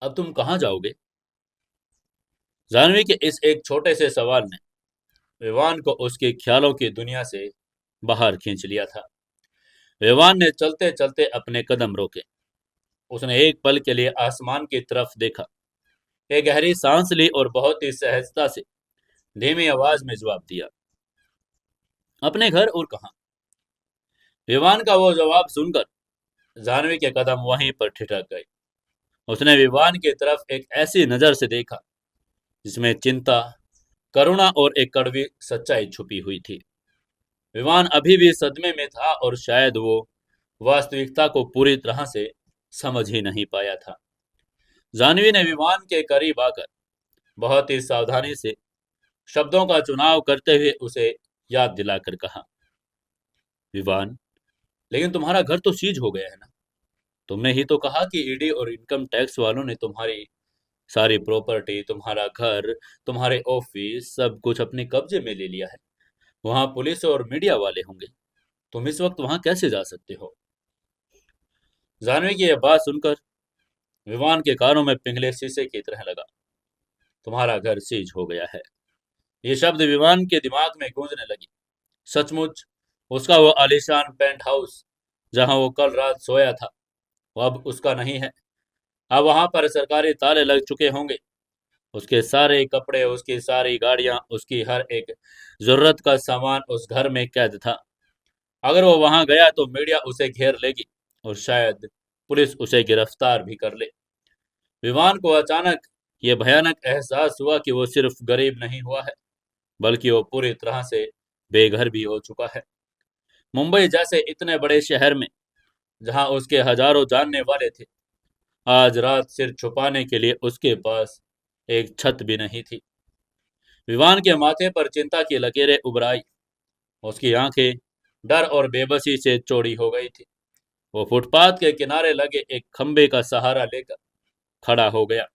[SPEAKER 1] अब तुम कहाँ जाओगे? जाह्नवी के इस एक छोटे से सवाल ने विवान को उसके ख्यालों की दुनिया से बाहर खींच लिया था। विवान ने चलते चलते अपने कदम रोके। उसने एक पल के लिए आसमान की तरफ देखा, एक गहरी सांस ली और बहुत ही सहजता से धीमी आवाज में जवाब दिया, अपने घर और कहाँ। विवान का वो जवाब सुनकर जानवी के कदम वहीं पर ठिठक गए। उसने विवान की तरफ एक ऐसी नजर से देखा जिसमें चिंता, करुणा और एक कड़वी सच्चाई छुपी हुई थी। विवान अभी भी सदमे में था और शायद वो वास्तविकता को पूरी तरह से समझ ही नहीं पाया था। जानवी ने विवान के करीब आकर बहुत ही सावधानी से शब्दों का चुनाव करते हुए उसे याद दिलाकर कहा, विवान, लेकिन तुम्हारा घर तो सीज हो गया है ना। तुमने ही तो कहा कि ईडी और इनकम टैक्स वालों ने तुम्हारी सारी प्रॉपर्टी, तुम्हारा घर, तुम्हारे ऑफिस, सब कुछ अपने कब्जे में ले लिया है। वहां पुलिस और मीडिया वाले होंगे। तुम इस वक्त वहां कैसे जा सकते हो। जानवी की यह बात सुनकर विवान के कानों में पिघले शीशे की तरह लगा। तुम्हारा घर सीज हो गया है। ये शब्द विवान के दिमाग में गूंजने लगी। सचमुच उसका वो आलीशान पेंट हाउस जहां वो कल रात सोया था, वो अब उसका नहीं है। अब वहां पर सरकारी ताले लग चुके होंगे। उसके सारे कपड़े, उसकी सारी गाड़ियां, उसकी हर एक जरूरत का सामान उस घर में कैद था। अगर वो वहां गया तो मीडिया उसे घेर लेगी और शायद पुलिस उसे गिरफ्तार भी कर ले। विवान को अचानक ये भयानक एहसास हुआ कि वो सिर्फ गरीब नहीं हुआ है, बल्कि वो पूरी तरह से बेघर भी हो चुका है। मुंबई जैसे इतने बड़े शहर में जहां उसके हजारों जानने वाले थे, आज रात सिर छुपाने के लिए उसके पास एक छत भी नहीं थी। विवान के माथे पर चिंता की लकीरें उभर आई। उसकी आंखें डर और बेबसी से चौड़ी हो गई थी। वो फुटपाथ के किनारे लगे एक खंबे का सहारा लेकर खड़ा हो गया।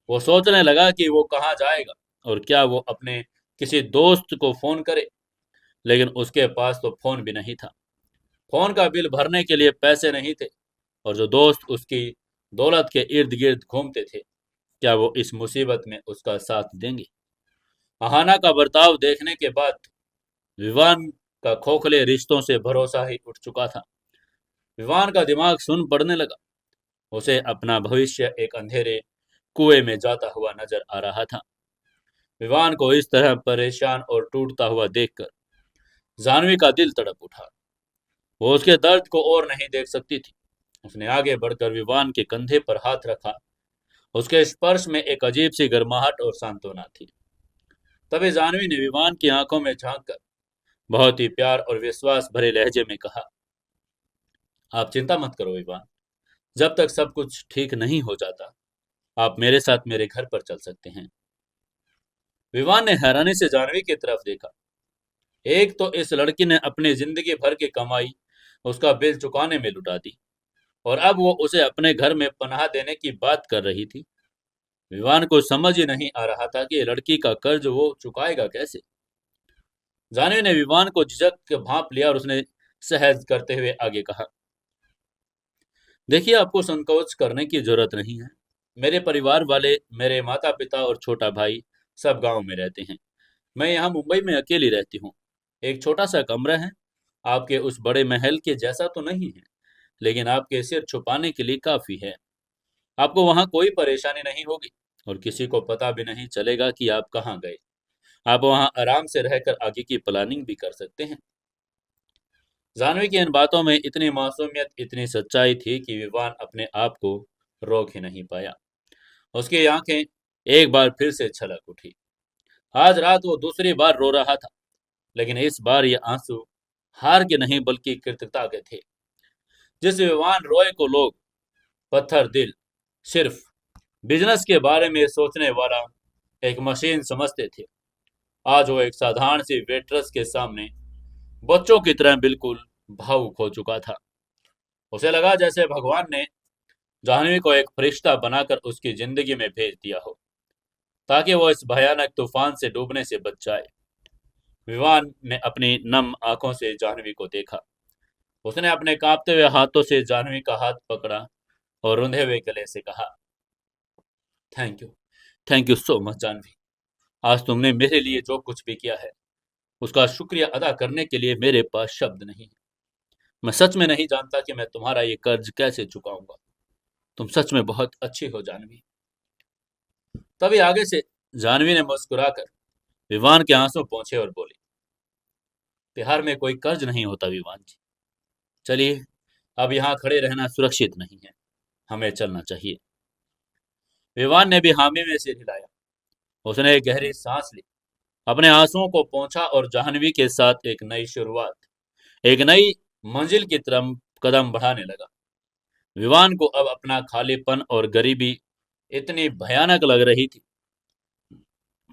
[SPEAKER 1] वो सोचने लगा कि वो कहाँ जाएगा और क्या वो अपने किसी दोस्त को फोन करे, लेकिन उसके पास तो फोन भी नहीं था। फोन का बिल भरने के लिए पैसे नहीं थे और जो दोस्त उसकी दौलत के इर्द गिर्द घूमते थे, क्या वो इस मुसीबत में उसका साथ देंगे। अहाना का बर्ताव देखने के बाद विवान का खोखले रिश्तों से भरोसा ही उठ चुका था। विवान का दिमाग सुन पड़ने लगा। उसे अपना भविष्य एक अंधेरे कुएं में जाता हुआ नजर आ रहा था। विवान को इस तरह परेशान और टूटता हुआ देखकर जानवी का दिल तड़प उठा। वो उसके दर्द को और नहीं देख सकती थी। उसने आगे बढ़कर विवान के कंधे पर हाथ रखा। उसके स्पर्श में एक अजीब सी गर्माहट और सांत्वना थी। तभी जानवी ने विवान की आंखों में झांक कर बहुत ही प्यार और विश्वास भरे लहजे में कहा, आप चिंता मत करो विवान, जब तक सब कुछ ठीक नहीं हो जाता, आप मेरे साथ मेरे घर पर चल सकते हैं। विवान ने हैरानी से जानवी की तरफ देखा। एक तो इस लड़की ने अपनी जिंदगी भर की कमाई उसका बिल चुकाने में लुटा दी और अब वो उसे अपने घर में पनाह देने की बात कर रही थी। विवान को समझ ही नहीं आ रहा था कि ये लड़की का कर्ज वो चुकाएगा कैसे। जानवी ने विवान को झिझक के भांप लिया और उसने सहज करते हुए आगे कहा, देखिए, आपको संकोच करने की जरूरत नहीं है। मेरे परिवार वाले, मेरे माता पिता और छोटा भाई सब गांव में रहते हैं। मैं यहाँ मुंबई में अकेली रहती हूँ। एक छोटा सा कमरा है, आपके उस बड़े महल के जैसा तो नहीं है, लेकिन आपके सिर छुपाने के लिए काफी है। आपको वहाँ कोई परेशानी नहीं होगी और किसी को पता भी नहीं चलेगा कि आप कहाँ गए। आप वहाँ आराम से रहकर आगे की प्लानिंग भी कर सकते हैं। जानवी की इन बातों में इतनी मासूमियत, इतनी सच्चाई थी कि विवान अपने आप को रोक ही नहीं पाया। उसकी आंखें एक बार फिर से छलक उठी। आज रात वो दूसरी बार रो रहा था, लेकिन इस बार ये आंसू हार के नहीं बल्कि कृतज्ञता के थे। जिस विवान रॉय को लोग पत्थर दिल, सिर्फ बिजनेस के बारे में सोचने वाला एक मशीन समझते थे, आज वो एक साधारण सी वेट्रेस के सामने बच्चों की तरह बिल्कुल भावुक हो चुका था। उसे लगा जैसे भगवान ने जाह्नवी को एक फरिश्ता बनाकर उसकी जिंदगी में भेज दिया हो, ताकि वो इस भयानक तूफान से डूबने से बच जाए। विवान ने अपनी नम आंखों से जाह्नवी को देखा। उसने अपने कांपते हुए हाथों से जाह्नवी का हाथ पकड़ा और रुंधे हुए गले से कहा, thank you, thank you so much Jahnavi. आज तुमने मेरे लिए जो कुछ भी किया है, उसका शुक्रिया अदा करने के लिए मेरे पास शब्द नहीं है। मैं सच में नहीं जानता कि मैं तुम्हारा ये कर्ज कैसे चुकाऊंगा। तुम सच में बहुत अच्छी हो जानवी। तभी आगे से जानवी ने मुस्कुराकर विवान के आंसू पोंछे और बोली, प्यार में कोई कर्ज नहीं होता विवान जी। चलिए, अब यहाँ खड़े रहना सुरक्षित नहीं है, हमें चलना चाहिए। विवान ने भी हामी में सिर हिलाया। उसने एक गहरी सांस ली, अपने आंसुओं को पोंछा और जाह्नवी के साथ एक नई शुरुआत, एक नई मंजिल की तरफ कदम बढ़ाने लगा। विवान को अब अपना खालीपन और गरीबी इतनी भयानक लग रही थी,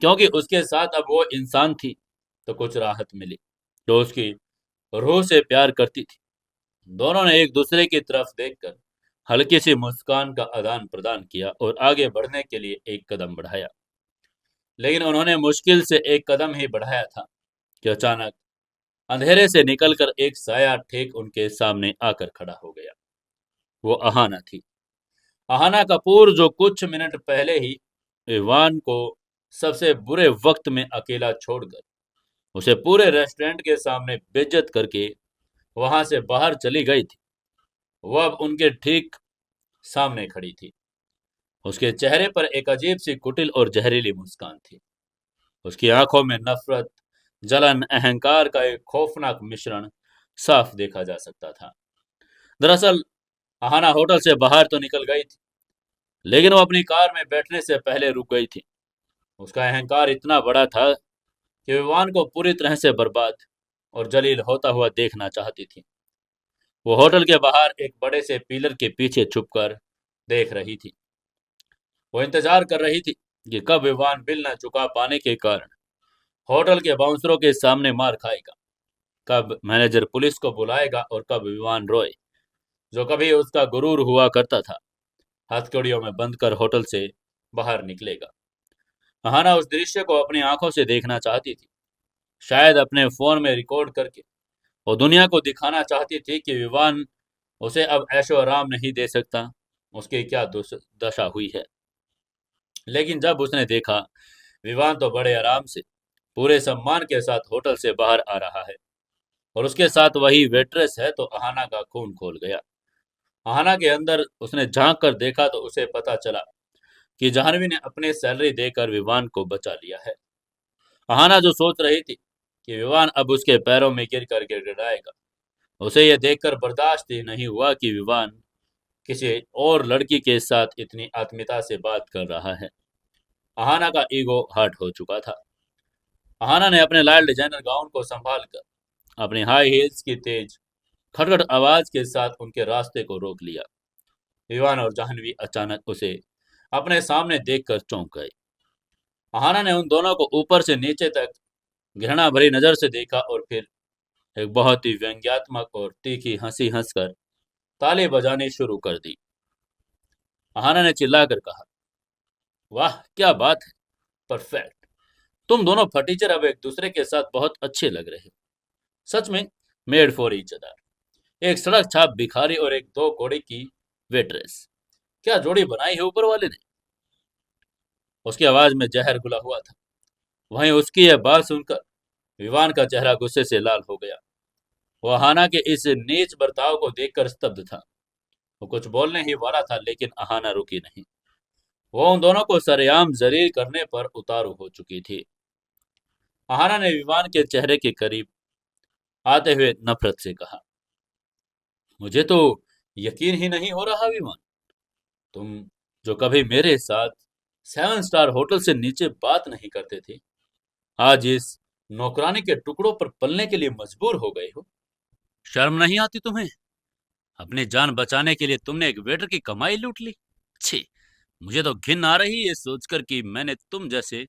[SPEAKER 1] क्योंकि उसके साथ अब वो इंसान थी तो कुछ राहत मिली, जो उसकी रूह से प्यार करती थी। दोनों ने एक दूसरे की तरफ देखकर हल्की सी मुस्कान का आदान प्रदान किया और आगे बढ़ने के लिए एक कदम बढ़ाया। लेकिन उन्होंने मुश्किल से एक कदम ही बढ़ाया था कि अचानक अंधेरे से निकलकर एक साया ठीक उनके सामने आकर खड़ा हो गया। वो अहाना थी। अहाना कपूर, जो कुछ मिनट पहले ही इवान को सबसे बुरे वक्त में अकेला छोड़कर उसे पूरे रेस्टोरेंट के सामने बेइज्जत करके वहां से बाहर चली गई थी, वह अब उनके ठीक सामने खड़ी थी। उसके चेहरे पर एक अजीब सी कुटिल और जहरीली मुस्कान थी। उसकी आंखों में नफरत, जलन, अहंकार का एक खौफनाक मिश्रण साफ देखा जा सकता था। दरअसल अहाना होटल से बाहर तो निकल गई थी, लेकिन वो अपनी कार में बैठने से पहले रुक गई थी। उसका अहंकार इतना बड़ा था कि विवान को पूरी तरह से बर्बाद और जलील होता हुआ देखना चाहती थी। वो होटल के बाहर एक बड़े से पिलर के पीछे छुपकर देख रही थी। वो इंतजार कर रही थी कि कब विवान बिल न चुका पाने के कारण होटल के बाउंसरों के सामने मार खाएगा, कब मैनेजर पुलिस को बुलाएगा और कब विवान रॉय, जो कभी उसका गुरूर हुआ करता था, हथकड़ियों में बंद कर होटल से बाहर निकलेगा। अहाना उस दृश्य को अपनी आंखों से देखना चाहती थी, शायद अपने फोन में रिकॉर्ड करके वो दुनिया को दिखाना चाहती थी कि विवान उसे अब ऐशो आराम नहीं दे सकता, उसकी क्या दशा हुई है। लेकिन जब उसने देखा विवान तो बड़े आराम से, पूरे सम्मान के साथ होटल से बाहर आ रहा है और उसके साथ वही वेट्रेस है, तो अहाना का खून खोल गया। अहाना के अंदर उसने झांक कर देखा तो उसे पता चला कि जाह्नवी ने अपनी सैलरी देकर विवान को बचा लिया है। अहाना जो सोच रही थी कि विवान अब उसके पैरों में गिर कर गिड़गिड़ाएगा, उसे यह देखकर बर्दाश्त ही नहीं हुआ कि विवान किसी और लड़की के साथ इतनी आत्मीयता से बात कर रहा है। अहाना का ईगो हर्ट हो चुका था। अहाना ने अपने लाल डिजाइनर गाउन को संभाल कर अपनी हाई हील्स की तेज खटखट आवाज के साथ उनके रास्ते को रोक लिया। विवान और जाह्नवी अचानक उसे अपने सामने देखकर चौंक गए। अहाना ने उन दोनों को ऊपर से नीचे तक घृणा भरी नजर से देखा और फिर एक बहुत ही व्यंग्यात्मक और तीखी हंसी हंसकर ताली बजानी शुरू कर दी। अहाना ने चिल्लाकर कहा, वाह क्या बात है, परफेक्ट। तुम दोनों फटीचर अब एक दूसरे के साथ बहुत अच्छे लग रहे हो, सच में मेड फॉर ईच अदर। एक सड़क छाप भिखारी और एक दो कौड़ी की वेट्रेस, क्या जोड़ी बनाई है ऊपर वाले ने। उसकी आवाज में जहर घुला हुआ था। वहीं उसकी यह बात सुनकर विवान का चेहरा गुस्से से लाल हो गया। वो अहाना के इस नीच बर्ताव को देखकर स्तब्ध था। वो कुछ बोलने ही वाला था, लेकिन अहाना रुकी नहीं। वो उन दोनों को सरेआम जलील करने पर उतारू हो चुकी थी। अहाना ने विवान के चेहरे के करीब आते हुए नफरत से कहा, मुझे तो यकीन ही नहीं हो रहा विमान, तुम जो कभी मेरे साथ 7 स्टार होटल से नीचे बात नहीं करते थे, आज इस नौकरानी के टुकड़ों पर पलने के लिए मजबूर हो गए हो। शर्म नहीं आती तुम्हें? अपनी जान बचाने के लिए तुमने एक वेटर की कमाई लूट ली। छी, मुझे तो घिन आ रही है सोचकर कि मैंने तुम जैसे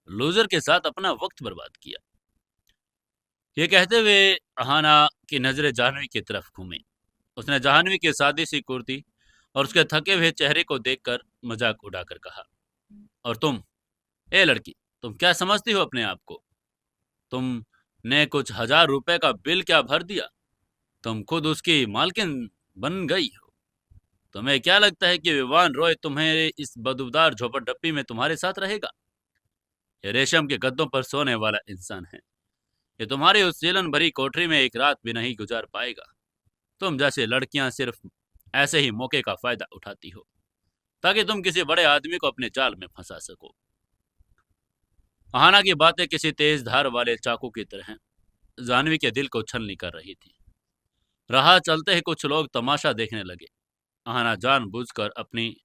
[SPEAKER 1] लूजर के साथ अपना वक्त बर्बाद किया। ये कहते हुए अहाना की नजरें जाह्नवी की तरफ घूमी। उसने जाह्नवी की सादी सी कुर्ती और उसके थके हुए चेहरे को देखकर मजाक उड़ाकर कहा, और तुम, ए लड़की, तुम क्या समझती हो अपने आप को? तुमने कुछ 1000 रुपए का बिल क्या भर दिया? तुम खुद उसकी मालकिन बन गई हो। तुम्हें क्या लगता है कि विवान रॉय तुम्हें इस बदबूदार झोपड़पट्टी में तुम्हारे साथ रहेगा? ये रेशम के गद्दों पर सोने वाला इंसान है। ये तुम्हारी उस सीलन भरी कोठरी में एक रात भी नहीं गुजार पाएगा। तुम जैसे लड़कियां सिर्फ ऐसे ही मौके का फायदा उठाती हो। ताकि तुम किसी बड़े आदमी को अपने जाल में फंसा सको। अहाना की बातें किसी तेज धार वाले चाकू की तरह जाह्नवी के दिल को छलनी कर रही थी। राह चलते ही कुछ लोग तमाशा देखने लगे। अहाना जानबूझकर अपनी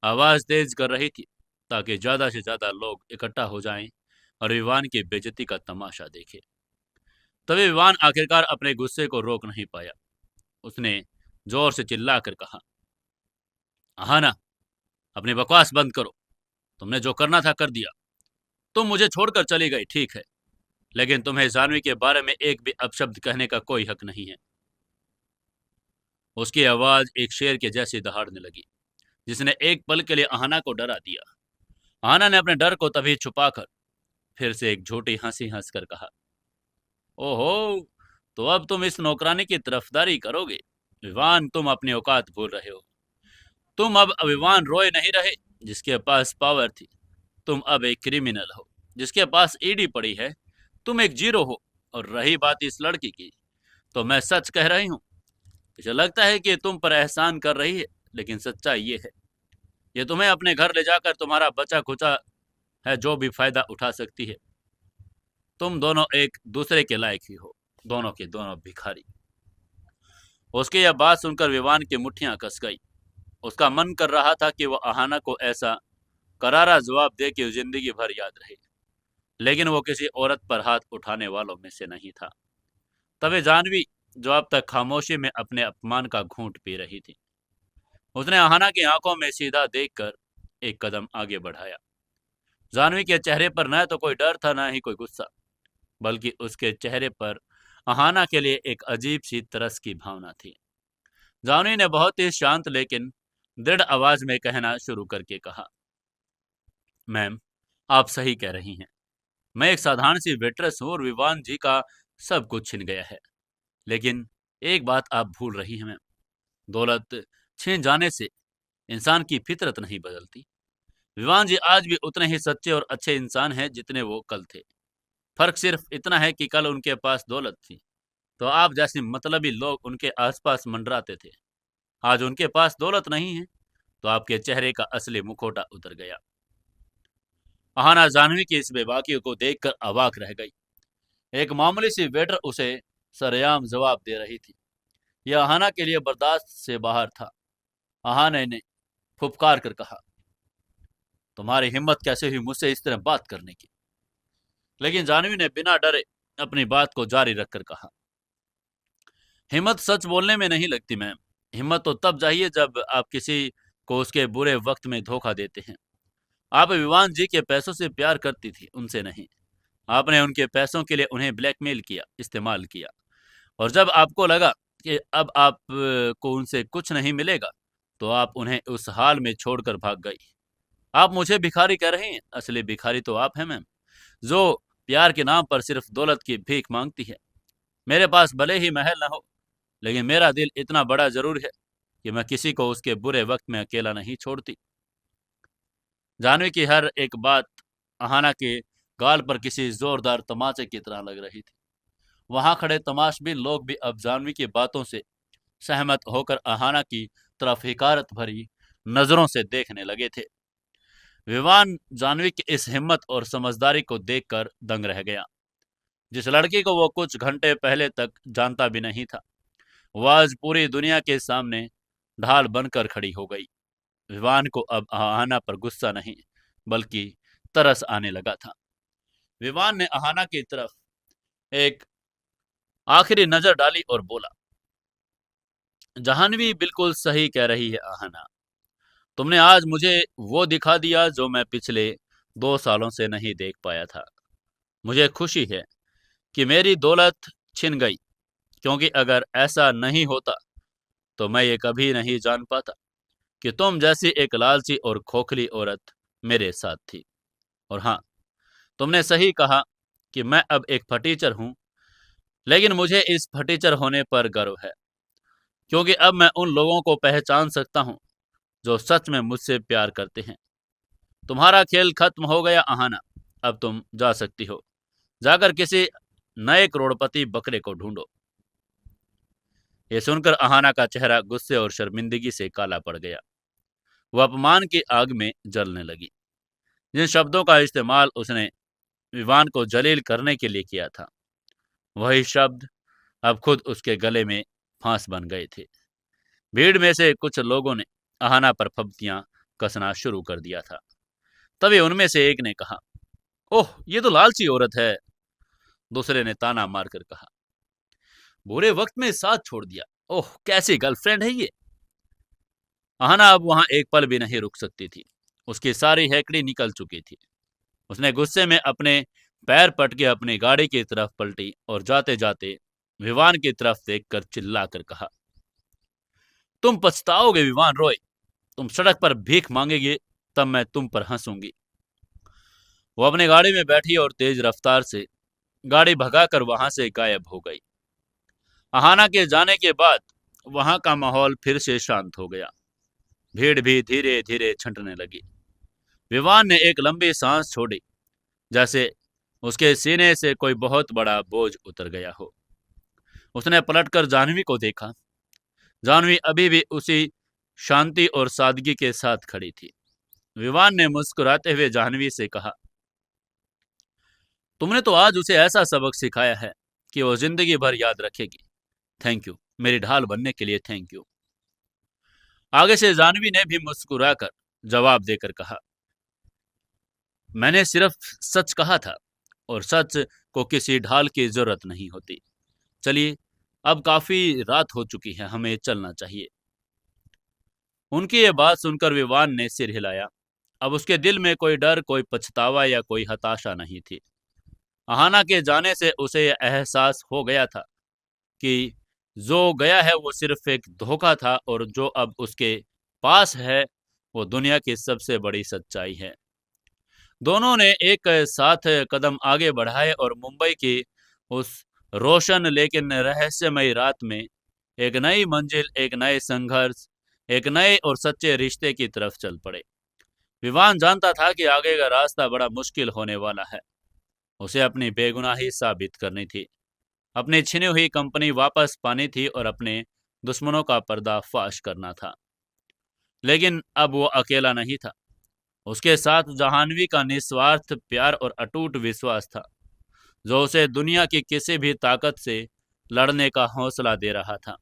[SPEAKER 1] आवाज तेज कर रही थी ताकि ज्यादा से ज्यादा लोग इकट्ठा हो जाएं और विवान की बेइज्जती का तमाशा देखें। तभी विवान आखिरकार अपने गुस्से को रोक नहीं पाया। उसने जोर से चिल्लाकर कहा, अहाना, अपनी बकवास बंद करो। तुमने जो करना था कर दिया। तुम मुझे छोड़कर चली गई, ठीक है, लेकिन तुम्हें जाह्नवी के बारे में एक भी अपशब्द कहने का कोई हक नहीं है। उसकी आवाज एक शेर के जैसी दहाड़ने लगी, जिसने एक पल के लिए अहाना को डरा दिया। अहाना ने अपने डर को तभी छुपाकर फिर से एक झूठी हंसी हंसकर कहा, ओहो, तो अब तुम इस नौकरानी की तरफदारी करोगे। विवान, तुम अपनी औकात भूल रहे हो। तुम अब विवान रॉय नहीं रहे जिसके पास पावर थी। तुम अब एक क्रिमिनल हो जिसके पास ईडी पड़ी है। तुम एक जीरो हो। और रही बात इस लड़की की, तो मैं सच कह रही हूँ। मुझे लगता है कि तुम पर एहसान कर रही है, लेकिन सच्चाई ये है, ये तुम्हें अपने घर ले जाकर तुम्हारा बचा खुचा है जो भी फायदा उठा सकती है। तुम दोनों एक दूसरे के लायक ही हो, दोनों के दोनों भिखारी। उसकी यह बात सुनकर विवान की मुट्ठियां कस गई। उसका मन कर रहा था कि वह अहाना को ऐसा करारा जवाब दे कि जिंदगी भर याद रहे, लेकिन वो किसी औरत पर हाथ उठाने वालों में से नहीं था। तभी जाह्नवी, जो अब तक खामोशी में अपने अपमान का घूंट पी रही थी, उसने अहाना की आंखों में सीधा देखकर एक कदम आगे बढ़ाया। जाह्नवी के चेहरे पर न तो कोई डर था, न ही कोई गुस्सा, बल्कि उसके चेहरे पर अहाना के लिए एक अजीब सी तरस की भावना थी। जाह्नवी ने बहुत ही शांत लेकिन दृढ़ आवाज में कहना शुरू करके कहा, मैम, आप सही कह रही हैं। मैं एक साधारण सी वेट्रेस हूँ और विवान जी का सब कुछ छिन गया है। लेकिन एक बात आप भूल रही हैं मैम, दौलत छिन जाने से इंसान की फितरत नहीं बदलती। विवान जी आज भी उतने ही सच्चे और अच्छे इंसान हैं जितने वो कल थे। फर्क सिर्फ इतना है कि कल उनके पास दौलत थी तो आप जैसे मतलबी लोग उनके आसपास मंडराते थे। आज उनके पास दौलत नहीं है तो आपके चेहरे का असली मुखौटा उतर गया। अहाना जाह्नवी की इस बेबाकी को देखकर अवाक रह गई। एक मामूली सी वेटर उसे सरेआम जवाब दे रही थी। यह अहाना के लिए बर्दाश्त से बाहर था। अहाना ने फुफकार कर कहा, तुम्हारी हिम्मत कैसे हुई मुझसे इस तरह बात करने की। लेकिन जाह्नवी ने बिना डरे अपनी बात को जारी रखकर कहा, हिम्मत सच बोलने में नहीं लगती मैम। हिम्मत तो तब चाहिए जब आप किसी को उसके बुरे वक्त में धोखा देते हैं। आप विवान जी के पैसों से प्यार करती थी, उनसे नहीं। आपने उनके पैसों के लिए उन्हें ब्लैकमेल किया, इस्तेमाल किया, और जब आपको लगा कि अब आप को उनसे कुछ नहीं मिलेगा तो आप उन्हें उस हाल में छोड़कर भाग गई। आप मुझे भिखारी कह रही हैं, असली भिखारी तो आप हैं मैम, जो प्यार के नाम पर सिर्फ दौलत की भीख मांगती है। मेरे पास भले ही महल ना हो, लेकिन मेरा दिल इतना बड़ा जरूर है कि मैं किसी को उसके बुरे वक्त में अकेला नहीं छोड़ती। जाह्नवी की हर एक बात अहाना के गाल पर किसी जोरदार तमाचे की तरह लग रही थी। वहां खड़े तमाशबीन लोग भी अब जाह्नवी की बातों से सहमत होकर अहाना की तरफ हिकारत भरी नजरों से देखने लगे थे। विवान जाह्नवी की इस हिम्मत और समझदारी को देखकर दंग रह गया। जिस लड़की को वो कुछ घंटे पहले तक जानता भी नहीं था, वो आज पूरी दुनिया के सामने ढाल बनकर खड़ी हो गई। विवान को अब अहाना पर गुस्सा नहीं, बल्कि तरस आने लगा था। विवान ने अहाना की तरफ एक आखिरी नजर डाली और बोला, जाह्नवी बिल्कुल सही कह रही है अहाना। तुमने आज मुझे वो दिखा दिया जो मैं पिछले 2 सालों से नहीं देख पाया था। मुझे खुशी है कि मेरी दौलत छिन गई, क्योंकि अगर ऐसा नहीं होता तो मैं ये कभी नहीं जान पाता कि तुम जैसी एक लालची और खोखली औरत मेरे साथ थी। और हाँ, तुमने सही कहा कि मैं अब एक फटीचर हूँ, लेकिन मुझे इस फटीचर होने पर गर्व है, क्योंकि अब मैं उन लोगों को पहचान सकता हूँ जो सच में मुझसे प्यार करते हैं। तुम्हारा खेल खत्म हो गया अहाना, अब तुम जा सकती हो। जाकर किसी नए करोड़पति बकरे को ढूंढो। ये सुनकर अहाना का चेहरा गुस्से और शर्मिंदगी से काला पड़ गया। वह अपमान की आग में जलने लगी। जिन शब्दों का इस्तेमाल उसने विवान को जलील करने के लिए किया था, वही शब्द अब खुद उसके गले में फांस बन गए थे। भीड़ में से कुछ लोगों ने अहाना पर फब्तियां कसना शुरू कर दिया था। तभी उनमें से एक ने कहा, ओह, ये तो लालची औरत है। दूसरे ने ताना मारकर कहा, बुरे वक्त में साथ छोड़ दिया, ओह कैसी गर्लफ्रेंड है ये। अहाना अब वहां एक पल भी नहीं रुक सकती थी। उसकी सारी हैकड़ी निकल चुकी थी। उसने गुस्से में अपने पैर पटके अपनी गाड़ी की तरफ पलटी और जाते जाते विवान की तरफ देखकर चिल्लाकर कहा, तुम पछताओगे विवान रॉय। तुम सड़क पर भीख मांगेगे, तब मैं तुम पर हंसूंगी। वो अपनी गाड़ी में बैठी और तेज रफ्तार से गाड़ी भगाकर वहां से गायब हो गई। अहाना के जाने के बाद वहां का माहौल फिर से शांत हो गया। भीड़ भी धीरे धीरे छंटने लगी। विवान ने एक लंबी सांस छोड़ी, जैसे उसके सीने से कोई बहुत बड़ा बोझ उतर गया हो। उसने पलटकर जाह्नवी को देखा। जाह्नवी अभी भी उसी शांति और सादगी के साथ खड़ी थी। विवान ने मुस्कुराते हुए जाह्नवी से कहा, तुमने तो आज उसे ऐसा सबक सिखाया है कि वो जिंदगी भर याद रखेगी। थैंक यू, मेरी ढाल बनने के लिए थैंक यू। आगे से जाह्नवी ने भी मुस्कुराकर जवाब देकर कहा, मैंने सिर्फ सच कहा था और सच को किसी ढाल की जरूरत नहीं होती। चलिए, अब काफी रात हो चुकी है, हमें चलना चाहिए। उनकी ये बात सुनकर विवान ने सिर हिलाया। अब उसके दिल में कोई डर, कोई पछतावा या कोई हताशा नहीं थी। अहाना के जाने से उसे यह एहसास हो गया था कि जो गया है वो सिर्फ एक धोखा था और जो अब उसके पास है वो दुनिया की सबसे बड़ी सच्चाई है। दोनों ने एक साथ कदम आगे बढ़ाए और मुंबई की उस रोशन लेकिन रहस्यमयी रात में एक नई मंजिल, एक नए संघर्ष, एक नए और सच्चे रिश्ते की तरफ चल पड़े। विवान जानता था कि आगे का रास्ता बड़ा मुश्किल होने वाला है। उसे अपनी बेगुनाही साबित करनी थी, अपनी छिनी हुई कंपनी वापस पानी थी और अपने दुश्मनों का पर्दाफाश करना था। लेकिन अब वो अकेला नहीं था। उसके साथ जाह्नवी का निस्वार्थ प्यार और अटूट विश्वास था, जो उसे दुनिया की किसी भी ताकत से लड़ने का हौसला दे रहा था।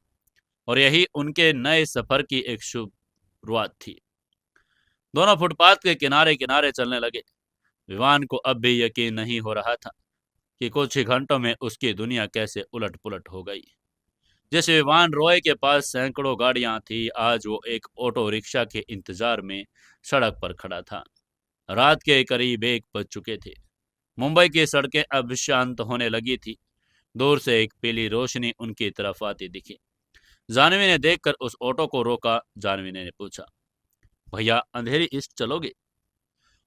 [SPEAKER 1] और यही उनके नए सफर की एक शुरुआत थी। दोनों फुटपाथ के किनारे किनारे चलने लगे। विवान को अब भी यकीन नहीं हो रहा था कि कुछ ही घंटों में उसकी दुनिया कैसे उलट पुलट हो गई। जिस विवान रॉय के पास सैकड़ों गाड़ियां थी, आज वो एक ऑटो रिक्शा के इंतजार में सड़क पर खड़ा था। रात के करीब 1 बज चुके थे। मुंबई की सड़कें अब शांत होने लगी थी। दूर से एक पीली रोशनी उनकी तरफ आती दिखी। जाह्नवी ने देखकर उस ऑटो को रोका। जाह्नवी ने पूछा, भैया अंधेरी ईस्ट चलोगे?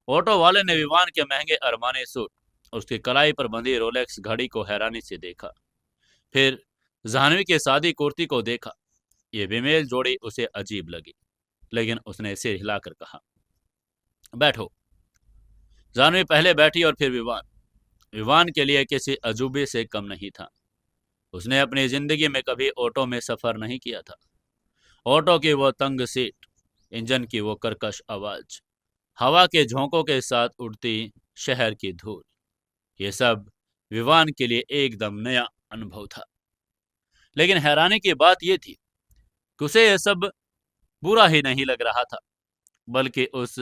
[SPEAKER 1] ऑटो वाले ने विवान के महंगे अरमानी सूट और उसकी कलाई पर बंधी रोलेक्स घड़ी को हैरानी से देखा। फिर जाह्नवी के सादी कुर्ती को देखा। ये बेमेल जोड़ी उसे अजीब लगी, लेकिन उसने सिर हिलाकर कहा, बैठो। जाह्नवी पहले बैठी और फिर विवान। विवान के लिए किसी अजूबे से कम नहीं था। उसने अपनी जिंदगी में कभी ऑटो में सफर नहीं किया था। ऑटो की वो तंग सीट, इंजन की वो कर्कश आवाज, हवा के झोंकों के साथ उड़ती शहर की धूल, ये सब विवान के लिए एकदम नया अनुभव था। लेकिन हैरानी की बात यह थी कि उसे यह सब बुरा ही नहीं लग रहा था, बल्कि उस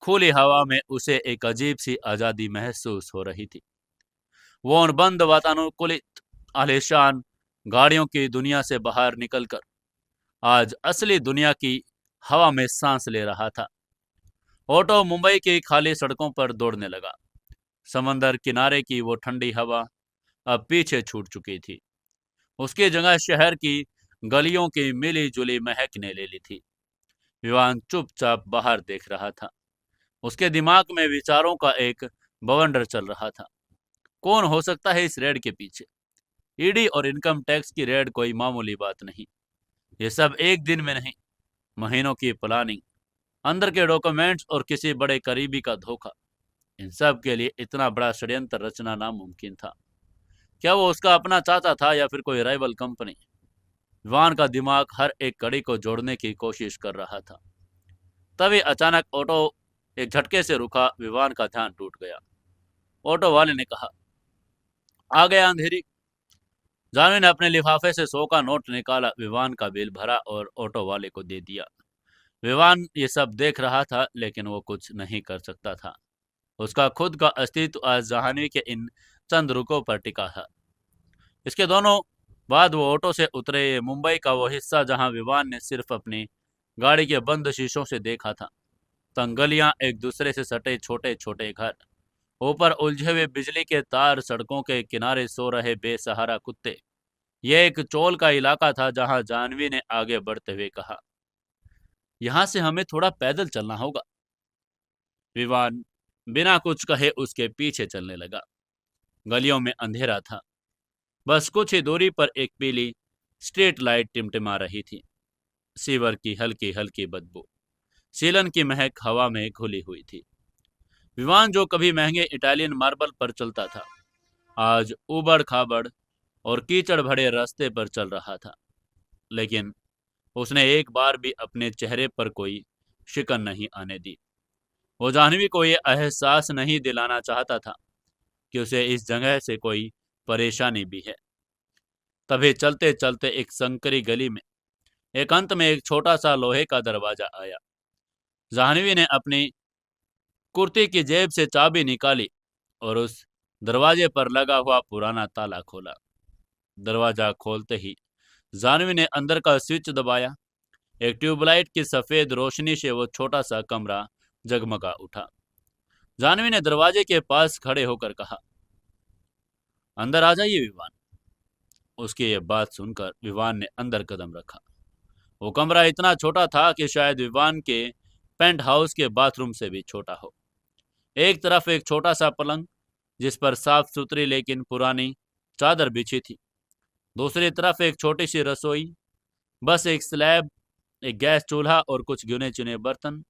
[SPEAKER 1] खुली हवा में उसे एक अजीब सी आजादी महसूस हो रही थी। वो उन बंद वातानुकूलित आलीशान गाड़ियों की दुनिया से बाहर निकलकर आज असली दुनिया की हवा में सांस ले रहा था। ऑटो मुंबई की खाली सड़कों पर दौड़ने लगा। समंदर किनारे की वो ठंडी हवा अब पीछे छूट चुकी थी। उसकी जगह शहर की गलियों की मिली जुली महक ने ले ली थी। विवान चुपचाप बाहर देख रहा था। उसके दिमाग में विचारों का एक बवंडर चल रहा था। कौन हो सकता है इस रेड के पीछे? ईडी और इनकम टैक्स की रेड कोई मामूली बात नहीं। ये सब एक दिन में नहीं, महीनों की प्लानिंग, अंदर के डॉक्यूमेंट्स और किसी बड़े करीबी का धोखा, इन सब के लिए इतना बड़ा षड्यंत्र रचना नामुमकिन था। क्या वो उसका अपना चाचा था या फिर कोई राइवल कंपनी? विवान का दिमाग हर एक कड़ी को जोड़ने की कोशिश कर रहा था। तभी अचानक ऑटो एक झटके से रुका। विवान का ध्यान टूट गया। ऑटो वाले ने कहा, आ गया अंधेरी। जानवी ने अपने लिफाफे से 100 का नोट निकाला, विवान का बिल भरा और ऑटो वाले को दे दिया। विवान ये सब देख रहा था, लेकिन वो कुछ नहीं कर सकता था। उसका खुद का अस्तित्व आज जाह्नवी के इन चंद रुकों पर टिका था। इसके दोनों बाद वो ऑटो से उतरे। ये मुंबई का वो हिस्सा जहां विवान ने सिर्फ अपनी गाड़ी के बंद शीशों से देखा था। तंग गलियां, एक दूसरे से सटे छोटे छोटे घर, ऊपर उलझे हुए बिजली के तार, सड़कों के किनारे सो रहे बेसहारा कुत्ते। यह एक चोल का इलाका था जहां जाह्नवी ने आगे बढ़ते हुए कहा, यहां से हमें थोड़ा पैदल चलना होगा। विवान बिना कुछ कहे उसके पीछे चलने लगा। गलियों में अंधेरा था। बस कुछ ही दूरी पर एक पीली स्ट्रीट लाइट टिमटिमा रही थी। सीवर की हल्की हल्की बदबू, सीलन की महक हवा में घुली हुई थी। विमान जो कभी महंगे इटालियन मार्बल पर चलता था, आज उबड़ खाबड़ और कीचड़ भरे रास्ते पर चल रहा था। लेकिन उसने एक बार भी अपने चेहरे पर कोई शिकन नहीं आने दी। वो जाह्नवी को यह एहसास नहीं दिलाना चाहता था कि उसे इस जगह से कोई परेशानी भी है। तभी चलते चलते एक संकरी गली में एक अंत में एक छोटा सा लोहे का दरवाजा आया। जाह्नवी ने अपनी कुर्ती की जेब से चाबी निकाली और उस दरवाजे पर लगा हुआ पुराना ताला खोला। दरवाजा खोलते ही जाह्नवी ने अंदर का स्विच दबाया। एक ट्यूबलाइट की सफेद रोशनी से वो छोटा सा कमरा जगमगा उठा। जाह्नवी ने दरवाजे के पास खड़े होकर कहा, अंदर आ जाइए विवान। उसकी ये बात सुनकर विवान ने अंदर कदम रखा। वो कमरा इतना छोटा था कि शायद विवान के पेंट हाउस के बाथरूम से भी छोटा हो। एक तरफ एक छोटा सा पलंग जिस पर साफ सुथरी लेकिन पुरानी चादर बिछी थी। दूसरी तरफ एक छोटी सी रसोई, बस एक स्लैब, एक गैस चूल्हा और कुछ गिने चुने बर्तन।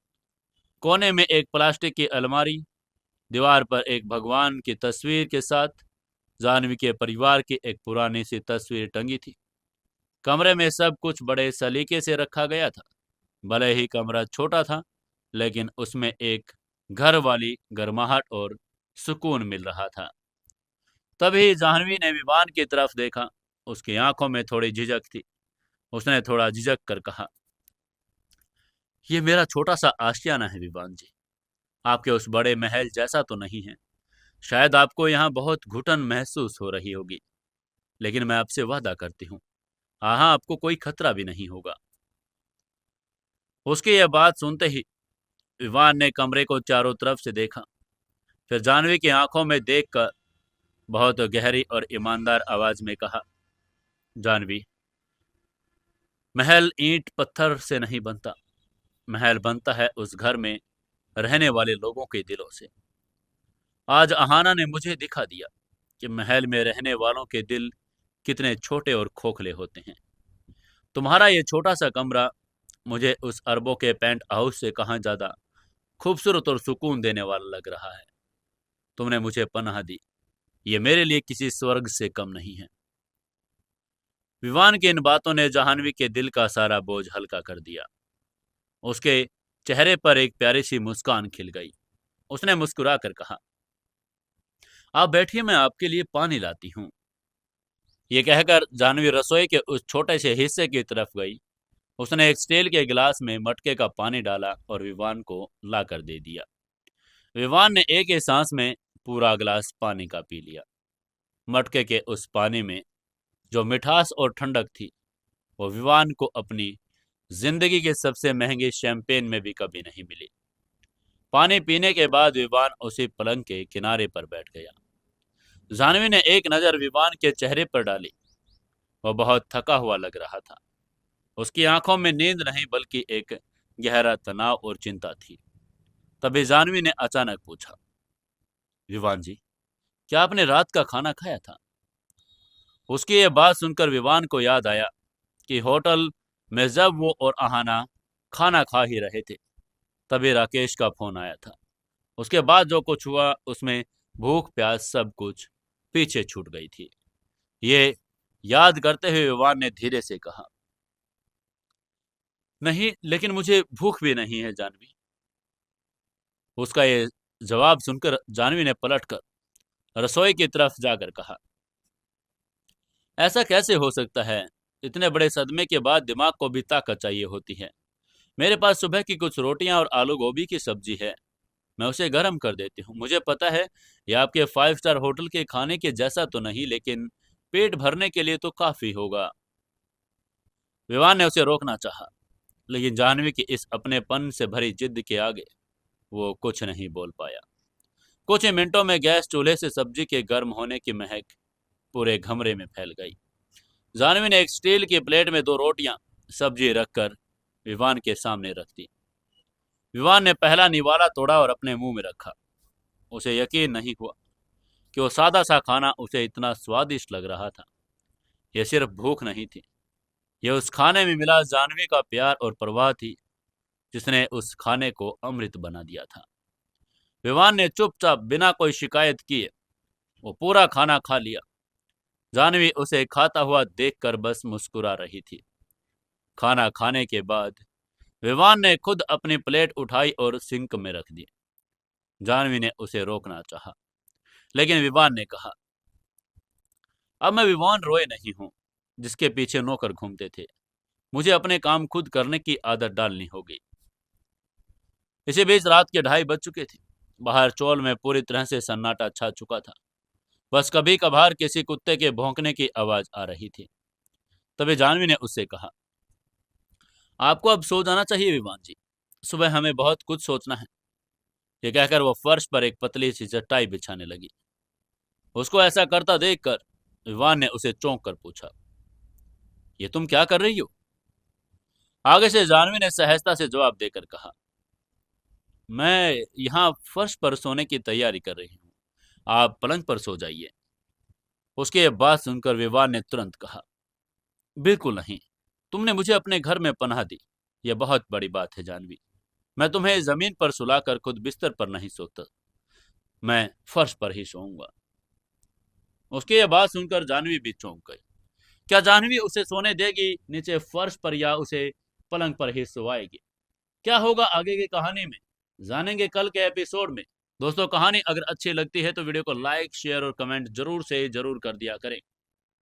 [SPEAKER 1] कोने में एक प्लास्टिक की अलमारी, दीवार पर एक भगवान की तस्वीर के साथ जाह्नवी के परिवार की एक पुरानी सी तस्वीर टंगी थी। कमरे में सब कुछ बड़े सलीके से रखा गया था। भले ही कमरा छोटा था, लेकिन उसमें एक घर वाली गर्माहट और सुकून मिल रहा था। तभी जाह्नवी ने विवान की तरफ देखा। उसकी आंखों में थोड़ी झिझक थी। उसने थोड़ा झिझक कर कहा, ये मेरा छोटा सा आशियाना है विवान जी। आपके उस बड़े महल जैसा तो नहीं है। शायद आपको यहाँ बहुत घुटन महसूस हो रही होगी, लेकिन मैं आपसे वादा करती हूँ, हाँ, आपको कोई खतरा भी नहीं होगा। उसकी यह बात सुनते ही विवान ने कमरे को चारों तरफ से देखा। फिर जाह्नवी की आंखों में देखकर बहुत गहरी और ईमानदार आवाज में कहा, जाह्नवी, महल ईंट पत्थर से नहीं बनता। महल बनता है उस घर में रहने वाले लोगों के दिलों से। आज अहाना ने मुझे दिखा दिया कि महल में रहने वालों के दिल कितने छोटे और खोखले होते हैं। तुम्हारा ये छोटा सा कमरा मुझे उस अरबों के पेंट हाउस से कहाँ ज्यादा खूबसूरत और सुकून देने वाला लग रहा है। तुमने मुझे पनाह दी, ये मेरे लिए किसी स्वर्ग से कम नहीं है। विवान की इन बातों ने जाह्नवी के दिल का सारा बोझ हल्का कर दिया। उसके चेहरे पर एक प्यारी सी मुस्कान खिल गई। उसने मुस्कुरा कर कहा, आप बैठिए, मैं आपके लिए पानी लाती हूँ। ये कहकर जाह्नवी रसोई के उस छोटे से हिस्से की तरफ गई। उसने एक स्टील के गिलास में मटके का पानी डाला और विवान को ला कर दे दिया। विवान ने एक ही सांस में पूरा गिलास पानी का पी लिया। मटके के उस पानी में जो मिठास और ठंडक थी, वो विवान को अपनी जिंदगी के सबसे महंगे शैंपेन में भी कभी नहीं मिली। पानी पीने के बाद विवान उसी पलंग के किनारे पर बैठ गया। जाह्नवी ने एक नज़र विवान के चेहरे पर डाली। वह बहुत थका हुआ लग रहा था। उसकी आंखों में नींद नहीं बल्कि एक गहरा तनाव और चिंता थी। तभी जाह्नवी ने अचानक पूछा, विवान जी, क्या आपने रात का खाना खाया था? उसकी ये बात सुनकर विवान को याद आया कि होटल में जब वो और अहाना खाना खा ही रहे थे, तभी राकेश का फोन आया था। उसके बाद जो कुछ हुआ उसमें भूख प्यास सब कुछ पीछे छूट गई थी। ये याद करते हुए विवान ने धीरे से कहा, नहीं, लेकिन मुझे भूख भी नहीं है जाह्नवी। उसका ये जवाब सुनकर जानवी ने पलटकर रसोई की तरफ जाकर कहा, ऐसा कैसे हो सकता है? इतने बड़े सदमे के बाद दिमाग को भी ताकत चाहिए होती है। मेरे पास सुबह की कुछ रोटियां और आलू गोभी की सब्जी है, मैं उसे गर्म कर देती हूँ। मुझे पता है यह आपके 5 स्टार होटल के खाने के जैसा तो नहीं, लेकिन पेट भरने के लिए तो काफी होगा। विवान ने उसे रोकना चाहा, लेकिन जानवी की इस अपनेपन से भरी जिद के आगे वो कुछ नहीं बोल पाया। कुछ ही मिनटों में गैस चूल्हे से सब्जी के गर्म होने की महक पूरे कमरे में फैल गई। जानवी ने एक स्टील की प्लेट में 2 रोटियां सब्जी रखकर विवान के सामने रख दी। विवान ने पहला निवाला तोड़ा और अपने मुंह में रखा। उसे यकीन नहीं हुआ कि वो सादा सा खाना उसे इतना स्वादिष्ट लग रहा था। यह सिर्फ भूख नहीं थी, यह उस खाने में मिला जानवी का प्यार और परवाह थी, जिसने उस खाने को अमृत बना दिया था। विवान ने चुपचाप बिना कोई शिकायत किए वो पूरा खाना खा लिया। जानवी उसे खाता हुआ देखकर बस मुस्कुरा रही थी। खाना खाने के बाद विवान ने खुद अपनी प्लेट उठाई और सिंक में रख दी। जानवी ने उसे रोकना चाहा, लेकिन विवान ने कहा, अब मैं विवान रॉय नहीं हूं जिसके पीछे नौकर घूमते थे। मुझे अपने काम खुद करने की आदत डालनी होगी। इसी बीच रात के 2:30 बज चुके थे। बाहर चौल में पूरी तरह से सन्नाटा छा चुका था। बस कभी कभार किसी कुत्ते के भौंकने की आवाज आ रही थी। तभी जानवी ने उससे कहा, आपको अब सो जाना चाहिए विवान जी, सुबह हमें बहुत कुछ सोचना है। ये कहकर वो फर्श पर एक पतली सी चटाई बिछाने लगी। उसको ऐसा करता देखकर विवान ने उसे चौंक कर पूछा, ये तुम क्या कर रही हो? आगे से जानवी ने सहजता से जवाब देकर कहा, मैं यहाँ फर्श पर सोने की तैयारी कर रही हूँ, आप पलंग पर सो जाइए। उसकी ये बात सुनकर विवान ने तुरंत कहा, बिल्कुल नहीं, तुमने मुझे अपने घर में पनाह दी, यह बहुत बड़ी बात है जानवी। मैं तुम्हें जमीन पर सुलाकर खुद बिस्तर पर नहीं सोता, मैं फर्श पर ही सोऊंगा। उसकी यह बात सुनकर जानवी भी चौंक गई। क्या जानवी उसे सोने देगी नीचे फर्श पर या उसे पलंग पर ही सोवाएगी? क्या होगा आगे की कहानी में, जानेंगे कल के एपिसोड में। दोस्तों, कहानी अगर अच्छी लगती है तो वीडियो को लाइक, शेयर और कमेंट जरूर से जरूर कर दिया करें।